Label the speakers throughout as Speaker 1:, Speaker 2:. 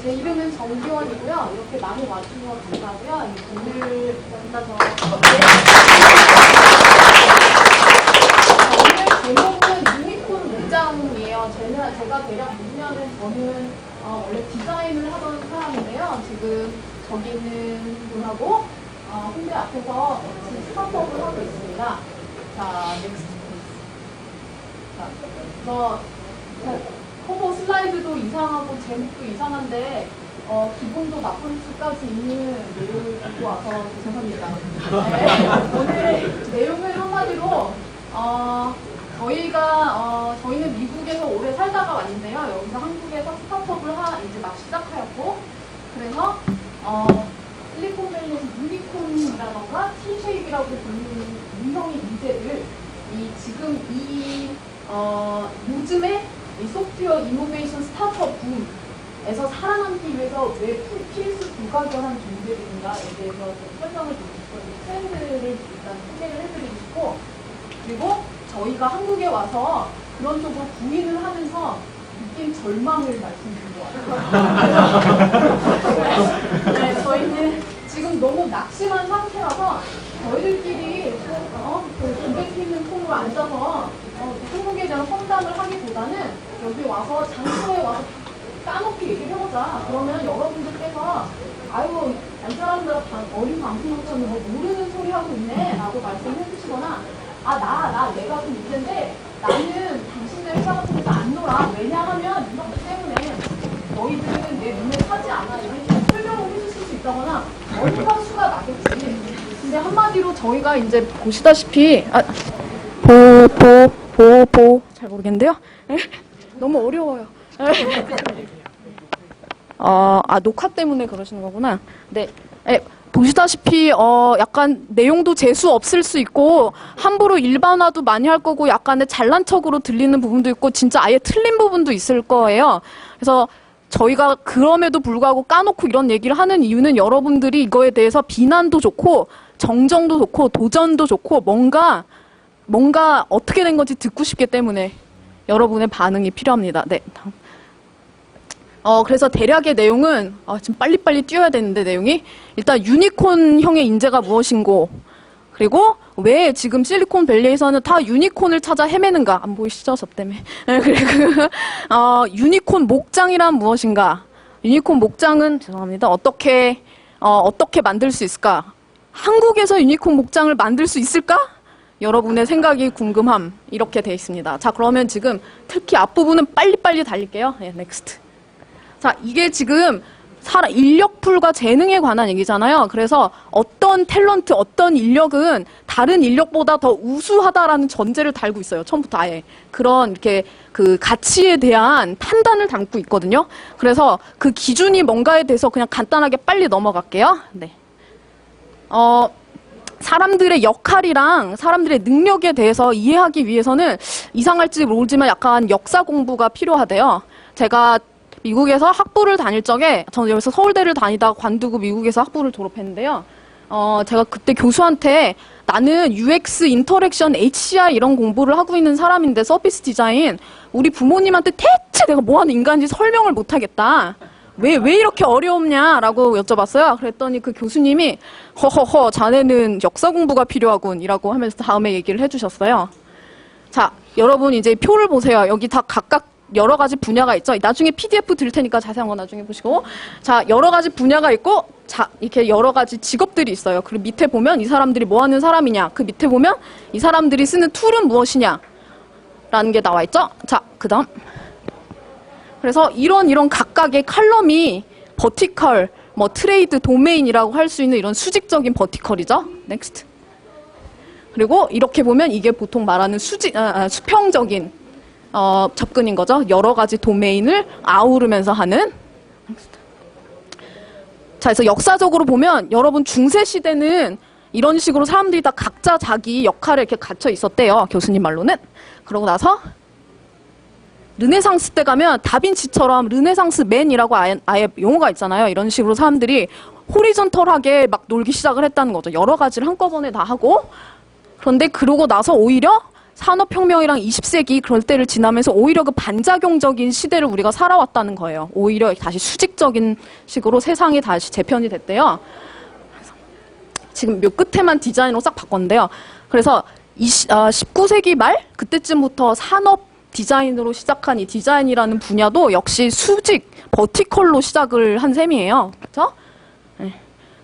Speaker 1: 제 이름은 정기원이고요. 이렇게 많이 와주셔서 감사하고요. 오늘 여기다 오늘 제목은 유니콘 목장이에요. 제가 대략 보면은 저는 원래 디자인을 하던 사람인데요. 지금 저기 있는 분하고 홍대 앞에서 지금 스타트업을 하고 있습니다. 자, 넥스트. 자, 커버 슬라이드도 이상하고 제목도 이상한데 기본도 나쁜 수까지 있는 내용을 갖고 와서 죄송합니다. 네, 오늘 내용은 한마디로 저희는 미국에서 오래 살다가 왔는데요. 여기서 한국에서 스타트업을 이제 막 시작하였고, 그래서 실리콘밸리에서 유니콘이라던가 T-쉐입이라고 부르는 유형의 인재들, 요즘에 이 소프트웨어 이노베이션 스타트업 붐에서 살아남기 위해서 왜 필수 불가결한 존재들인가에 대해서 좀 설명을 드리고 싶고, 트렌드를 일단 소개를 해드리고 싶고, 그리고 저희가 한국에 와서 그런 쪽으로 구인을 하면서 느낀 절망을 말씀드린 것 같아요. 네, 저희는 지금 너무 낙심한 상태라서 저희들끼리 고백 있는 폼으로 앉아서 한국에 대한 험담을 하기보다는 여기 와서 장소에 와서 까놓게 얘기를 해보자. 그러면 여러분들께서 아유 이 사람들 어린 방송국처럼 뭐 모르는 소리 하고 있네 라고 말씀을 해주시거나 내가 좀 문제인데 나는 당신네 회사 같은 데서 안 놀아. 왜냐하면 이런 것 때문에 너희들은 내 눈에 타지 않아. 이런 식으로 설명을 해주실 수 있다거나 얼마나 수가 나겠지. 근데 한마디로 저희가 이제 보시다시피 잘 모르겠는데요. 너무 어려워요. 녹화 때문에 그러시는 거구나. 네. 보시다시피 약간 내용도 재수 없을 수 있고 함부로 일반화도 많이 할 거고 약간의 잘난 척으로 들리는 부분도 있고 진짜 아예 틀린 부분도 있을 거예요. 그래서 저희가 그럼에도 불구하고 까놓고 이런 얘기를 하는 이유는 여러분들이 이거에 대해서 비난도 좋고 정정도 좋고 도전도 좋고 뭔가 어떻게 된 건지 듣고 싶기 때문에 여러분의 반응이 필요합니다. 네. 그래서 대략의 내용은 지금 빨리빨리 뛰어야 되는데 내용이 일단 유니콘형의 인재가 무엇인고, 그리고 왜 지금 실리콘밸리에서는 다 유니콘을 찾아 헤매는가. 안 보이시죠? 저 때문에. 그리고 유니콘 목장이란 무엇인가. 유니콘 목장은 죄송합니다. 어떻게 만들 수 있을까? 한국에서 유니콘 목장을 만들 수 있을까? 여러분의 생각이 궁금함. 이렇게 돼 있습니다. 자, 그러면 지금 특히 앞부분은 빨리빨리 달릴게요. 네, 넥스트. 자, 이게 지금 인력풀과 재능에 관한 얘기잖아요. 그래서 어떤 탤런트, 어떤 인력은 다른 인력보다 더 우수하다라는 전제를 달고 있어요. 처음부터 아예. 그런 이렇게 그 가치에 대한 판단을 담고 있거든요. 그래서 그 기준이 뭔가에 대해서 그냥 간단하게 빨리 넘어갈게요. 네. 사람들의 역할이랑 사람들의 능력에 대해서 이해하기 위해서는 이상할지 모르지만 약간 역사 공부가 필요하대요. 제가 미국에서 학부를 다닐 적에 저는 여기서 서울대를 다니다가 관두고 미국에서 학부를 졸업했는데요. 제가 그때 교수한테 나는 UX, 인터랙션, HCI 이런 공부를 하고 있는 사람인데 서비스 디자인 우리 부모님한테 대체 내가 뭐하는 인간인지 설명을 못하겠다. 왜 이렇게 어려웠냐라고 여쭤봤어요. 그랬더니 그 교수님이 허허허 자네는 역사 공부가 필요하군 이라고 하면서 다음에 얘기를 해주셨어요. 자, 여러분 이제 표를 보세요. 여기 다 각각 여러 가지 분야가 있죠. 나중에 PDF 드릴 테니까 자세한 거 나중에 보시고. 자, 여러 가지 분야가 있고, 자, 이렇게 여러 가지 직업들이 있어요. 그리고 밑에 보면 이 사람들이 뭐 하는 사람이냐. 그 밑에 보면 이 사람들이 쓰는 툴은 무엇이냐. 라는 게 나와 있죠. 자, 그 다음. 그래서 이런 각각의 칼럼이 버티컬, 트레이드, 도메인이라고 할 수 있는 이런 수직적인 버티컬이죠. 넥스트. 그리고 이렇게 보면 이게 보통 말하는 수평적인 접근인 거죠. 여러 가지 도메인을 아우르면서 하는. 자, 그래서 역사적으로 보면 여러분 중세 시대는 이런 식으로 사람들이 다 각자 자기 역할에 이렇게 갇혀 있었대요. 교수님 말로는. 그러고 나서 르네상스 때 가면 다빈치처럼 르네상스 맨이라고 아예 용어가 있잖아요. 이런 식으로 사람들이 호리존털하게 막 놀기 시작을 했다는 거죠. 여러 가지를 한꺼번에 다 하고. 그런데 그러고 나서 오히려 산업혁명이랑 20세기 그럴 때를 지나면서 오히려 그 반작용적인 시대를 우리가 살아왔다는 거예요. 오히려 다시 수직적인 식으로 세상이 다시 재편이 됐대요. 지금 요 끝에만 디자인으로 싹 바꿨는데요. 그래서 19세기 말 그때쯤부터 산업 디자인으로 시작한 이 디자인이라는 분야도 역시 수직, 버티컬로 시작을 한 셈이에요. 그렇죠? 네.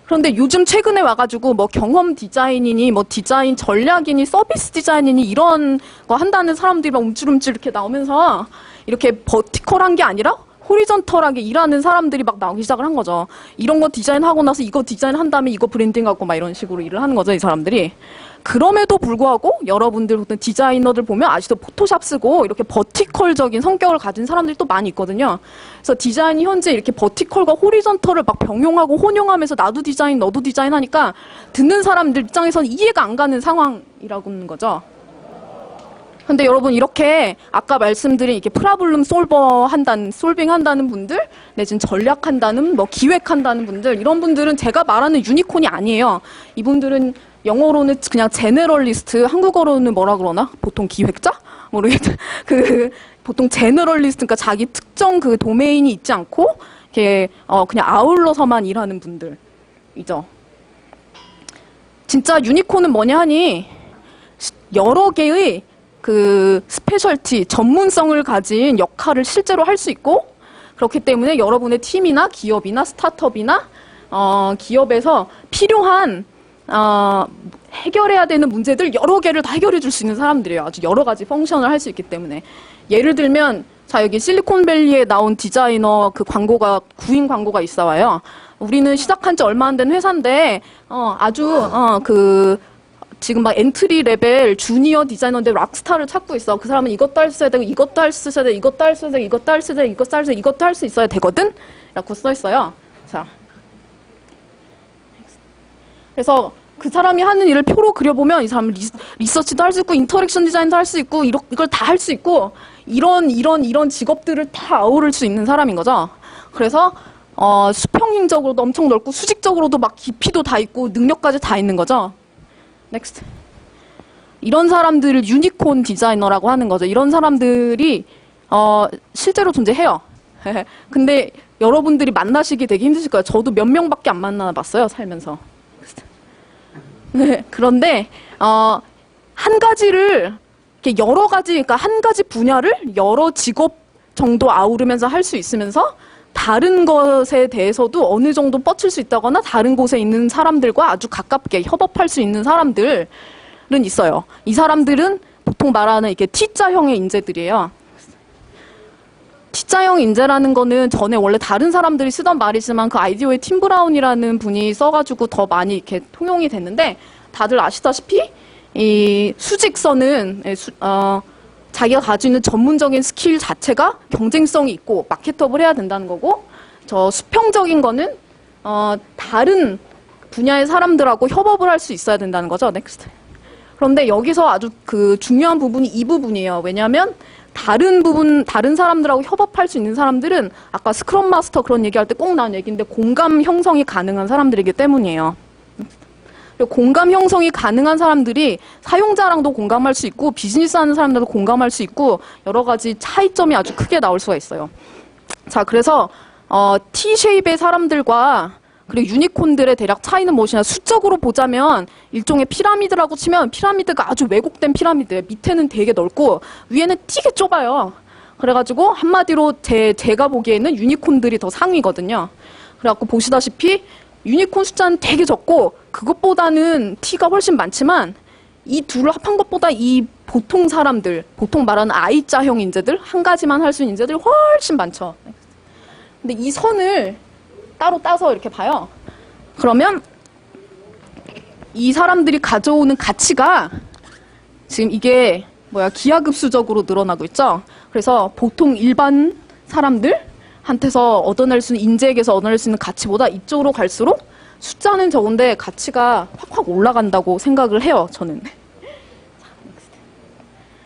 Speaker 1: 그런데 요즘 최근에 와가지고 뭐 경험 디자인이니 뭐 디자인 전략이니 서비스 디자인이니 이런 거 한다는 사람들이 막 움찔움찔 이렇게 나오면서 이렇게 버티컬한 게 아니라 호리전털하게 일하는 사람들이 막 나오기 시작을 한 거죠. 이런 거 디자인하고 나서 이거 디자인한 다음에 이거 브랜딩하고 막 이런 식으로 일을 하는 거죠, 이 사람들이. 그럼에도 불구하고 여러분들 어떤 디자이너들 보면 아직도 포토샵 쓰고 이렇게 버티컬적인 성격을 가진 사람들이 또 많이 있거든요. 그래서 디자인이 현재 이렇게 버티컬과 호리전털을 막 병용하고 혼용하면서 나도 디자인, 너도 디자인 하니까 듣는 사람들 입장에서는 이해가 안 가는 상황이라고는 거죠. 근데 여러분 이렇게 아까 말씀드린 이렇게 프라블럼 솔빙 한다는 분들, 내지는 전략한다는 뭐 기획한다는 분들, 이런 분들은 제가 말하는 유니콘이 아니에요. 이분들은 영어로는 그냥 제너럴리스트, 한국어로는 뭐라 그러나? 보통 기획자? 모르겠다. 보통 제너럴리스트, 그러니까 자기 특정 그 도메인이 있지 않고, 이렇게, 그냥 아울러서만 일하는 분들이죠. 진짜 유니콘은 뭐냐 하니, 여러 개의 그 스페셜티, 전문성을 가진 역할을 실제로 할 수 있고, 그렇기 때문에 여러분의 팀이나 기업이나 스타트업이나, 기업에서 필요한 해결해야 되는 문제들 여러 개를 다 해결해 줄 수 있는 사람들이에요. 아주 여러 가지 펑션을 할 수 있기 때문에. 예를 들면, 자, 여기 실리콘밸리에 나온 디자이너 그 광고가, 구인 광고가 있어 와요. 우리는 시작한 지 얼마 안 된 회사인데, 지금 막 엔트리 레벨 주니어 디자이너인데 락스타를 찾고 있어. 그 사람은 이것도 할 수 있어야 되고, 이것도 할 수 있어야 돼, 이것도 할 수 있어야 돼, 이것도 할 수 있어야 돼, 이것도 할 수 있어야 돼, 이것도 할 수 있어야 되거든? 라고 써 있어요. 자. 그래서 그 사람이 하는 일을 표로 그려보면 이 사람은 리서치도 할 수 있고 인터랙션 디자인도 할 수 있고 이걸 다 할 수 있고 이런 직업들을 다 아우를 수 있는 사람인 거죠. 그래서 수평적으로도 엄청 넓고 수직적으로도 막 깊이도 다 있고 능력까지 다 있는 거죠. 넥스트. 이런 사람들을 유니콘 디자이너라고 하는 거죠. 이런 사람들이 실제로 존재해요. 근데 여러분들이 만나시기 되게 힘드실 거예요. 저도 몇 명밖에 안 만나봤어요, 살면서. 네, 그런데 한 가지를 이렇게 여러 가지, 그러니까 한 가지 분야를 여러 직업 정도 아우르면서 할 수 있으면서 다른 것에 대해서도 어느 정도 뻗칠 수 있다거나 다른 곳에 있는 사람들과 아주 가깝게 협업할 수 있는 사람들은 있어요. 이 사람들은 보통 말하는 이렇게 T자형의 인재들이에요. T자형 인재라는 거는 전에 원래 다른 사람들이 쓰던 말이지만 그 아이디어의 팀 브라운이라는 분이 써가지고 더 많이 이렇게 통용이 됐는데 다들 아시다시피 이 수직선은 자기가 가지고 있는 전문적인 스킬 자체가 경쟁성이 있고 마케터블 해야 된다는 거고 저 수평적인 거는 다른 분야의 사람들하고 협업을 할 수 있어야 된다는 거죠. 넥스트. 그런데 여기서 아주 그 중요한 부분이 이 부분이에요. 왜냐하면 다른 사람들하고 협업할 수 있는 사람들은 아까 스크럼 마스터 그런 얘기할 때 꼭 나온 얘기인데 공감 형성이 가능한 사람들이기 때문이에요. 공감 형성이 가능한 사람들이 사용자랑도 공감할 수 있고 비즈니스 하는 사람들도 공감할 수 있고 여러 가지 차이점이 아주 크게 나올 수가 있어요. 자, 그래서 T-쉐입의 사람들과 그리고 유니콘들의 대략 차이는 무엇이냐. 수적으로 보자면 일종의 피라미드라고 치면 피라미드가 아주 왜곡된 피라미드예요. 밑에는 되게 넓고 위에는 되게 좁아요. 그래가지고 한마디로 제가 보기에는 유니콘들이 더 상위거든요. 그래갖고 보시다시피 유니콘 숫자는 되게 적고 그것보다는 T가 훨씬 많지만 이 둘을 합한 것보다 이 보통 사람들, 보통 말하는 I자형 인재들, 한 가지만 할 수 있는 인재들이 훨씬 많죠. 근데 이 선을 따로 따서 이렇게 봐요. 그러면 이 사람들이 가져오는 가치가 지금 이게 기하급수적으로 늘어나고 있죠. 그래서 보통 일반 사람들한테서 얻어낼 수 있는 인재에게서 얻어낼 수 있는 가치보다 이쪽으로 갈수록 숫자는 적은데 가치가 확확 올라간다고 생각을 해요. 저는.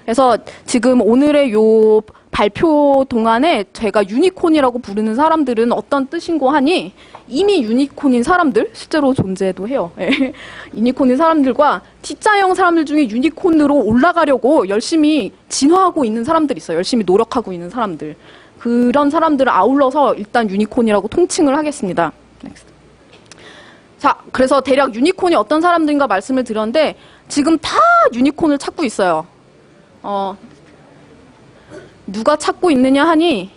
Speaker 1: 그래서 지금 오늘의 요 발표 동안에 제가 유니콘이라고 부르는 사람들은 어떤 뜻인고 하니 이미 유니콘인 사람들, 실제로 존재도 해요. 예. 유니콘인 사람들과 T자형 사람들 중에 유니콘으로 올라가려고 열심히 진화하고 있는 사람들이 있어요. 열심히 노력하고 있는 사람들. 그런 사람들을 아울러서 일단 유니콘이라고 통칭을 하겠습니다. Next. 자, 그래서 대략 유니콘이 어떤 사람들인가 말씀을 드렸는데 지금 다 유니콘을 찾고 있어요. 누가 찾고 있느냐 하니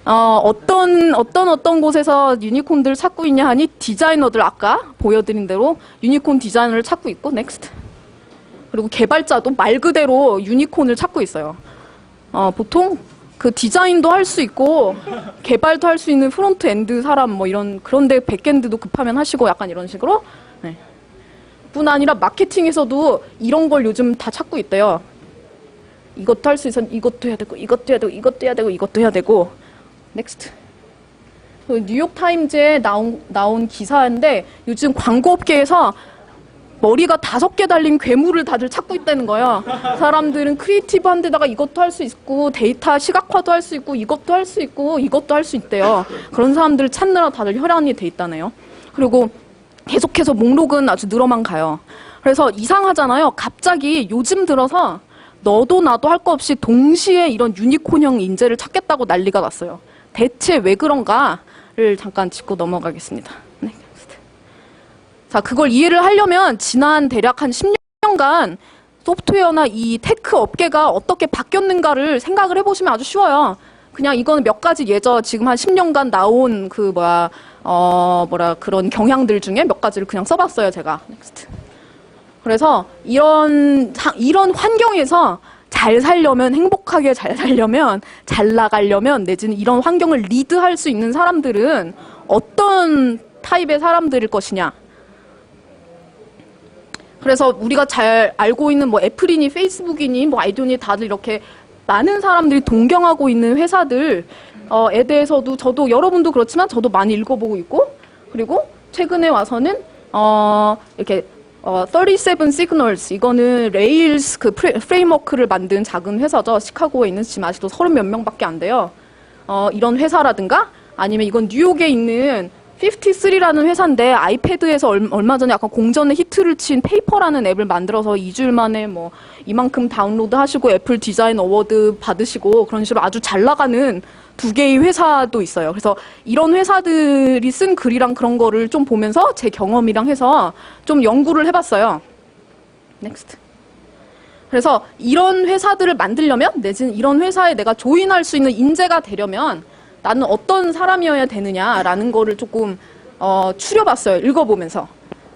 Speaker 1: 어떤 곳에서 유니콘들 찾고 있냐 하니 디자이너들 아까 보여드린 대로 유니콘 디자이너를 찾고 있고 넥스트. 그리고 개발자도 말 그대로 유니콘을 찾고 있어요. 보통 그 디자인도 할 수 있고 개발도 할 수 있는 프론트 엔드 사람 뭐 이런 그런데 백엔드도 급하면 하시고 약간 이런 식으로. 네. 뿐 아니라 마케팅에서도 이런 걸 요즘 다 찾고 있대요. 이것도 할 수 있어. 이것도 해야 되고 이것도 해야 되고 이것도 해야 되고 이것도 해야 되고. 넥스트. 뉴욕 타임즈에 나온 기사인데 요즘 광고업계에서 머리가 5개 달린 괴물을 다들 찾고 있다는 거예요. 사람들은 크리에이티브한 데다가 이것도 할 수 있고 데이터 시각화도 할 수 있고 이것도 할 수 있고 이것도 할 수 있대요. 그런 사람들을 찾느라 다들 혈안이 돼 있다네요. 그리고 계속해서 목록은 아주 늘어만 가요. 그래서 이상하잖아요. 갑자기 요즘 들어서 너도 나도 할 거 없이 동시에 이런 유니콘형 인재를 찾겠다고 난리가 났어요. 대체 왜 그런가를 잠깐 짚고 넘어가겠습니다. 네. 자, 그걸 이해를 하려면 지난 대략 한 10년간 소프트웨어나 이 테크 업계가 어떻게 바뀌었는가를 생각을 해보시면 아주 쉬워요. 그냥 이거는 몇 가지 지금 한 10년간 나온 그런 경향들 중에 몇 가지를 그냥 써봤어요, 제가. 넥스트. 그래서 이런 환경에서 잘 살려면, 행복하게 잘 살려면, 잘 나가려면, 내지는 이런 환경을 리드할 수 있는 사람들은 어떤 타입의 사람들일 것이냐. 그래서 우리가 잘 알고 있는 뭐 애플이니 페이스북이니 뭐 아이디어니 다들 이렇게 많은 사람들이 동경하고 있는 회사들에 대해서도 저도 여러분도 그렇지만 저도 많이 읽어보고 있고 그리고 최근에 와서는 이렇게 37 Signals 이거는 레일스 그 프레임워크를 만든 작은 회사죠. 시카고에 있는 지금 아직도 30 몇 명밖에 안 돼요. 이런 회사라든가 아니면 이건 뉴욕에 있는 53라는 회사인데 아이패드에서 얼마 전에 약간 공전에 히트를 친 페이퍼라는 앱을 만들어서 2주일 만에 뭐 이만큼 다운로드 하시고 애플 디자인 어워드 받으시고 그런 식으로 아주 잘 나가는 2개의 회사도 있어요. 그래서 이런 회사들이 쓴 글이랑 그런 거를 좀 보면서 제 경험이랑 해서 좀 연구를 해봤어요. 넥스트. 그래서 이런 회사들을 만들려면 내지는 이런 회사에 내가 조인할 수 있는 인재가 되려면 나는 어떤 사람이어야 되느냐라는 거를 조금 추려봤어요. 읽어보면서.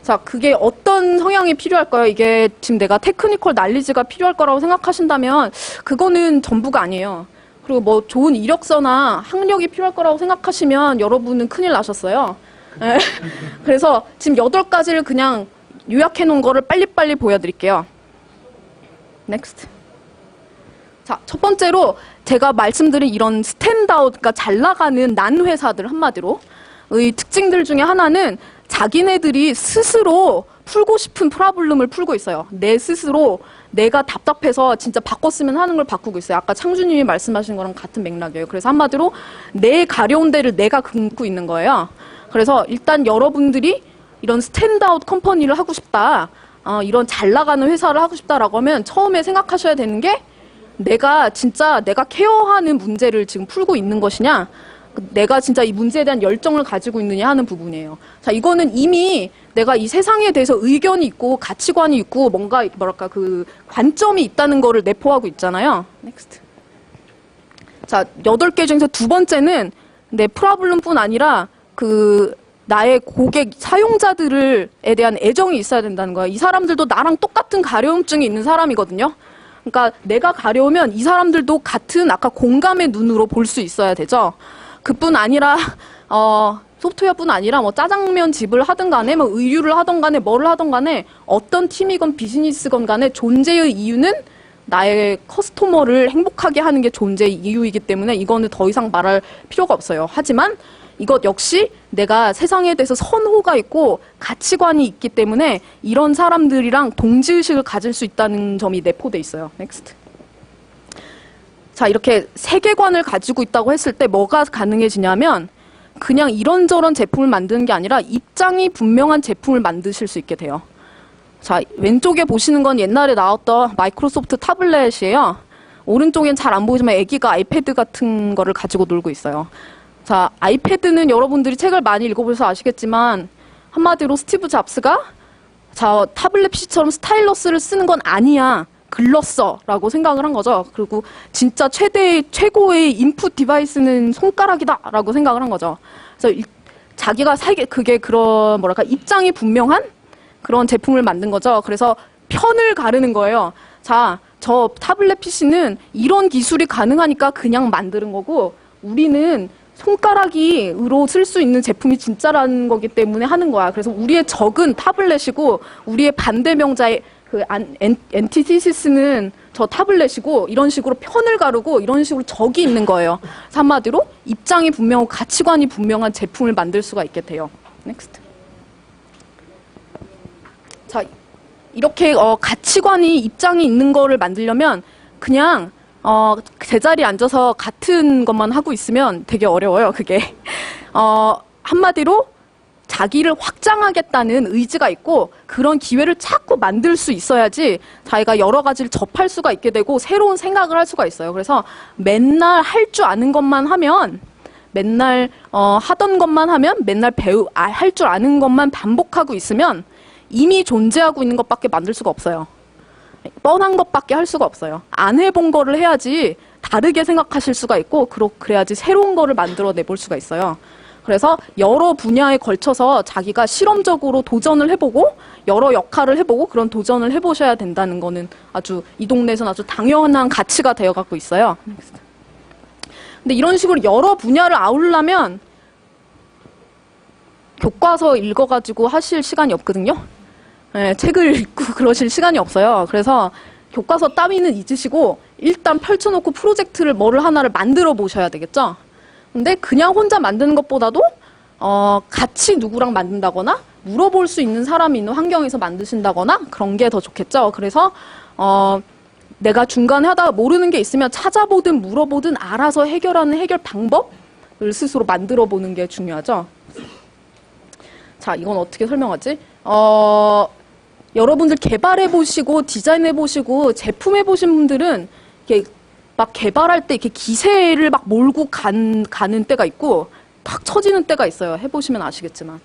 Speaker 1: 자, 그게 어떤 성향이 필요할까요? 이게 지금 내가 테크니컬 날리지가 필요할 거라고 생각하신다면 그거는 전부가 아니에요. 그리고 뭐 좋은 이력서나 학력이 필요할 거라고 생각하시면 여러분은 큰일 나셨어요. 네. 그래서 지금 8가지를 그냥 요약해 놓은 거를 빨리빨리 보여드릴게요. 넥스트. 자, 첫 번째로 제가 말씀드린 이런 스탠드아웃, 그러니까 잘 나가는 난 회사들 한마디로 의 특징들 중에 하나는 자기네들이 스스로 풀고 싶은 프로블럼을 풀고 있어요. 내 스스로 내가 답답해서 진짜 바꿨으면 하는 걸 바꾸고 있어요. 아까 창준님이 말씀하신 거랑 같은 맥락이에요. 그래서 한마디로 내 가려운 데를 내가 긋고 있는 거예요. 그래서 일단 여러분들이 이런 스탠드아웃 컴퍼니를 하고 싶다, 이런 잘 나가는 회사를 하고 싶다라고 하면 처음에 생각하셔야 되는 게 내가 케어하는 문제를 지금 풀고 있는 것이냐, 내가 진짜 이 문제에 대한 열정을 가지고 있느냐 하는 부분이에요. 자, 이거는 이미 내가 이 세상에 대해서 의견이 있고 가치관이 있고 그 관점이 있다는 거를 내포하고 있잖아요. 넥스트. 자, 8개 중에서 2번째는 내 프로블럼뿐 아니라 나의 고객, 사용자들에 대한 애정이 있어야 된다는 거예요. 이 사람들도 나랑 똑같은 가려움증이 있는 사람이거든요. 그러니까 내가 가려우면 이 사람들도 같은 아까 공감의 눈으로 볼 수 있어야 되죠. 그뿐 아니라 소프트웨어뿐 아니라 뭐 짜장면 집을 하든 간에 뭐 의류를 하든 간에 뭐를 하든 간에 어떤 팀이건 비즈니스건 간에 존재의 이유는 나의 커스터머를 행복하게 하는 게 존재의 이유이기 때문에 이거는 더 이상 말할 필요가 없어요. 하지만 이것 역시 내가 세상에 대해서 선호가 있고 가치관이 있기 때문에 이런 사람들이랑 동지의식을 가질 수 있다는 점이 내포돼 있어요. 넥스트. 자, 이렇게 세계관을 가지고 있다고 했을 때 뭐가 가능해지냐면 그냥 이런저런 제품을 만드는 게 아니라 입장이 분명한 제품을 만드실 수 있게 돼요. 자, 왼쪽에 보시는 건 옛날에 나왔던 마이크로소프트 타블렛이에요. 오른쪽엔 잘 안 보이지만 애기가 아이패드 같은 거를 가지고 놀고 있어요. 자, 아이패드는 여러분들이 책을 많이 읽어보셔서 아시겠지만 한마디로 스티브 잡스가 자, 타블렛 PC처럼 스타일러스를 쓰는 건 아니야. 글렀어 라고 생각을 한 거죠. 그리고 진짜 최고의 인풋 디바이스는 손가락이다 라고 생각을 한 거죠. 그래서 자기가 그게 그런 뭐랄까 입장이 분명한 그런 제품을 만든 거죠. 그래서 편을 가르는 거예요. 자, 저 타블렛 PC는 이런 기술이 가능하니까 그냥 만드는 거고 우리는 손가락으로 쓸 수 있는 제품이 진짜라는 거기 때문에 하는 거야. 그래서 우리의 적은 타블렛이고 우리의 반대 명자의 그 엔티티시스는 저 타블렛이고 이런 식으로 편을 가르고 이런 식으로 적이 있는 거예요. 그래서 한마디로 입장이 분명하고 가치관이 분명한 제품을 만들 수가 있게 돼요. 넥스트. 자, 이렇게 가치관이 입장이 있는 거를 만들려면 그냥 제자리에 앉아서 같은 것만 하고 있으면 되게 어려워요. 그게 한마디로 자기를 확장하겠다는 의지가 있고 그런 기회를 자꾸 만들 수 있어야지 자기가 여러 가지를 접할 수가 있게 되고 새로운 생각을 할 수가 있어요. 그래서 맨날 할 줄 아는 것만 하면 맨날 하던 것만 하면 맨날 할 줄 아는 것만 반복하고 있으면 이미 존재하고 있는 것밖에 만들 수가 없어요. 뻔한 것밖에 할 수가 없어요. 안 해본 거를 해야지 다르게 생각하실 수가 있고 그래야지 새로운 거를 만들어 내볼 수가 있어요. 그래서 여러 분야에 걸쳐서 자기가 실험적으로 도전을 해보고 여러 역할을 해보고 그런 도전을 해보셔야 된다는 거는 아주 이 동네에서는 아주 당연한 가치가 되어가고 있어요. 근데 이런 식으로 여러 분야를 아우르려면 교과서 읽어가지고 하실 시간이 없거든요. 네, 책을 읽고 그러실 시간이 없어요. 그래서 교과서 따위는 잊으시고 일단 펼쳐놓고 프로젝트를 뭐를 하나를 만들어 보셔야 되겠죠. 근데 그냥 혼자 만드는 것보다도 같이 누구랑 만든다거나 물어볼 수 있는 사람이 있는 환경에서 만드신다거나 그런 게 더 좋겠죠. 그래서 내가 중간에 하다가 모르는 게 있으면 찾아보든 물어보든 알아서 해결하는 해결 방법을 스스로 만들어 보는 게 중요하죠. 자, 이건 어떻게 설명하지? 여러분들 개발해보시고 디자인해보시고 제품해보신 분들은 이렇게 막 개발할 때 이렇게 기세를 막 몰고 가는 때가 있고 탁 쳐지는 때가 있어요. 해보시면 아시겠지만.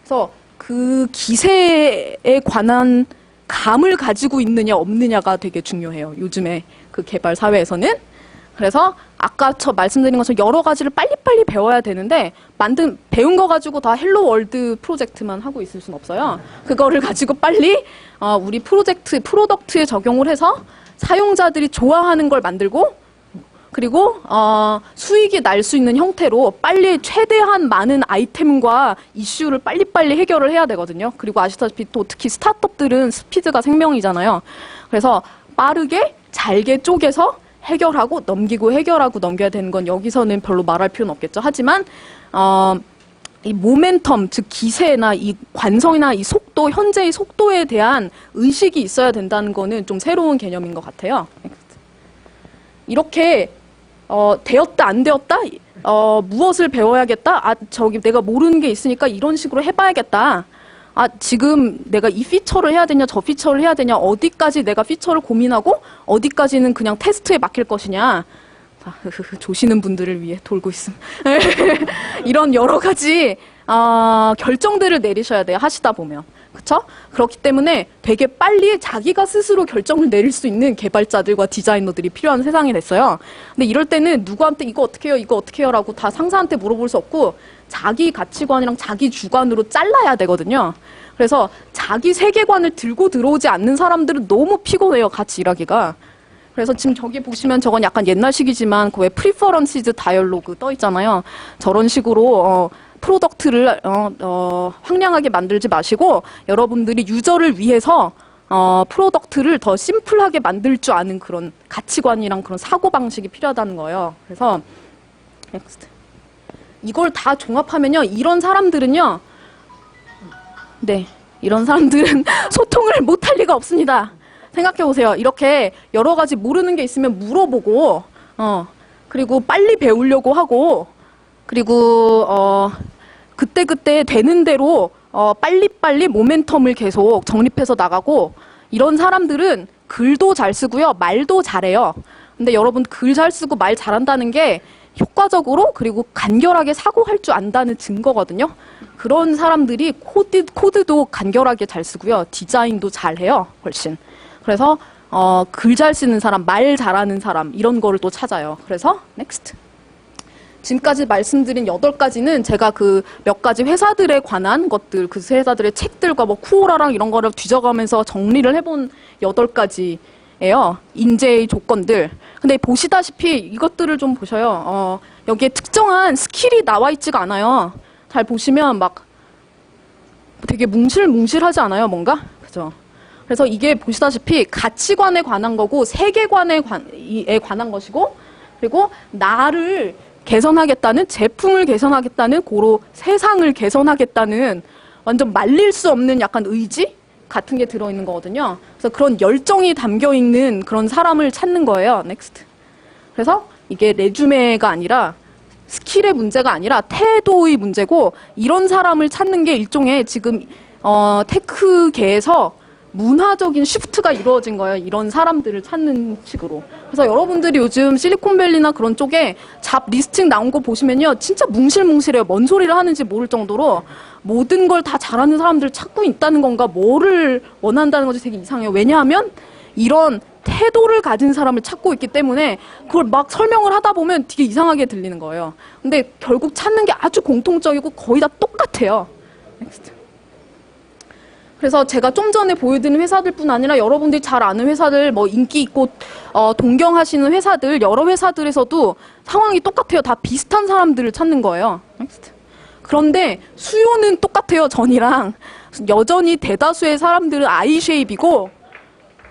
Speaker 1: 그래서 그 기세에 관한 감을 가지고 있느냐 없느냐가 되게 중요해요. 요즘에 그 개발 사회에서는. 그래서 아까 말씀드린 것처럼 여러 가지를 빨리빨리 배워야 되는데 배운 거 가지고 다 헬로 월드 프로젝트만 하고 있을 순 없어요. 그거를 가지고 빨리 우리 프로덕트에 적용을 해서 사용자들이 좋아하는 걸 만들고 그리고 수익이 날 수 있는 형태로 빨리 최대한 많은 아이템과 이슈를 빨리빨리 해결을 해야 되거든요. 그리고 아시다시피 또 특히 스타트업들은 스피드가 생명이잖아요. 그래서 빠르게 잘게 쪼개서 해결하고 넘기고 해결하고 넘겨야 되는 건 여기서는 별로 말할 필요는 없겠죠. 하지만 이 모멘텀, 즉 기세나 이 관성이나 이 속도, 현재의 속도에 대한 의식이 있어야 된다는 거는 좀 새로운 개념인 것 같아요. 이렇게 되었다 안 되었다, 무엇을 배워야겠다, 내가 모르는 게 있으니까 이런 식으로 해봐야겠다. 지금 내가 이 피처를 해야 되냐, 저 피처를 해야 되냐, 어디까지 내가 피처를 고민하고 어디까지는 그냥 테스트에 맡길 것이냐. 조시는 분들을 위해 돌고 있습니다. 이런 여러 가지 결정들을 내리셔야 돼요. 하시다 보면. 그쵸? 그렇기 때문에 되게 빨리 자기가 스스로 결정을 내릴 수 있는 개발자들과 디자이너들이 필요한 세상이 됐어요. 근데 이럴 때는 누구한테 이거 어떻게 해요? 이거 어떻게 해요? 라고 다 상사한테 물어볼 수 없고 자기 가치관이랑 자기 주관으로 잘라야 되거든요. 그래서 자기 세계관을 들고 들어오지 않는 사람들은 너무 피곤해요. 같이 일하기가. 그래서 지금 저기 보시면 저건 약간 옛날식이지만 그 왜 프리퍼런시즈 다이얼로그 떠 있잖아요. 저런 식으로 프로덕트를 황량하게 만들지 마시고 여러분들이 유저를 위해서 프로덕트를 더 심플하게 만들 줄 아는 그런 가치관이랑 그런 사고방식이 필요하다는 거예요. 그래서 넥스트. 이걸 다 종합하면요, 이런 사람들은요, 네, 이런 사람들은 소통을 못할 리가 없습니다. 생각해보세요. 이렇게 여러 가지 모르는 게 있으면 물어보고, 그리고 빨리 배우려고 하고, 그리고, 그때그때 되는 대로, 빨리빨리 모멘텀을 계속 정립해서 나가고, 이런 사람들은 글도 잘 쓰고요, 말도 잘해요. 근데 여러분, 글 잘 쓰고 말 잘한다는 게 효과적으로 그리고 간결하게 사고할 줄 안다는 증거거든요. 그런 사람들이 코드도 간결하게 잘 쓰고요, 디자인도 잘해요, 훨씬. 그래서 글 잘 쓰는 사람, 말 잘하는 사람, 이런 거를 또 찾아요. 그래서 넥스트. 지금까지 말씀드린 8가지는 제가 그 몇 가지 회사들에 관한 것들, 그 회사들의 책들과 뭐 쿠오라랑 이런 거를 뒤져가면서 정리를 해본 8가지예요. 인재의 조건들. 근데 보시다시피 이것들을 좀 보셔요. 여기에 특정한 스킬이 나와 있지가 않아요. 잘 보시면 막 되게 뭉실뭉실하지 않아요, 뭔가? 그죠? 그래서 이게 보시다시피 가치관에 관한 거고, 세계관에 관한 것이고, 그리고 나를 개선하겠다는, 제품을 개선하겠다는, 고로 세상을 개선하겠다는 완전 말릴 수 없는 약간 의지 같은 게 들어있는 거거든요. 그래서 그런 열정이 담겨있는 그런 사람을 찾는 거예요. 넥스트. 그래서 이게 레주메가 아니라 스킬의 문제가 아니라 태도의 문제고, 이런 사람을 찾는 게 일종의 지금 테크계에서 문화적인 시프트가 이루어진 거예요. 이런 사람들을 찾는 식으로. 그래서 여러분들이 요즘 실리콘밸리나 그런 쪽에 잡 리스팅 나온 거 보시면요, 진짜 뭉실뭉실해요. 뭔 소리를 하는지 모를 정도로 모든 걸 다 잘하는 사람들을 찾고 있다는 건가, 뭐를 원한다는 건지 되게 이상해요. 왜냐하면 이런 태도를 가진 사람을 찾고 있기 때문에 그걸 막 설명을 하다 보면 되게 이상하게 들리는 거예요. 근데 결국 찾는 게 아주 공통적이고 거의 다 똑같아요. 넥스트. 그래서 제가 좀 전에 보여드린 회사들뿐 아니라 여러분들이 잘 아는 회사들, 뭐 인기 있고 동경하시는 회사들, 여러 회사들에서도 상황이 똑같아요. 다 비슷한 사람들을 찾는 거예요. 넥스트. 그런데 수요는 똑같아요, 전이랑. 여전히 대다수의 사람들은 아이쉐입이고,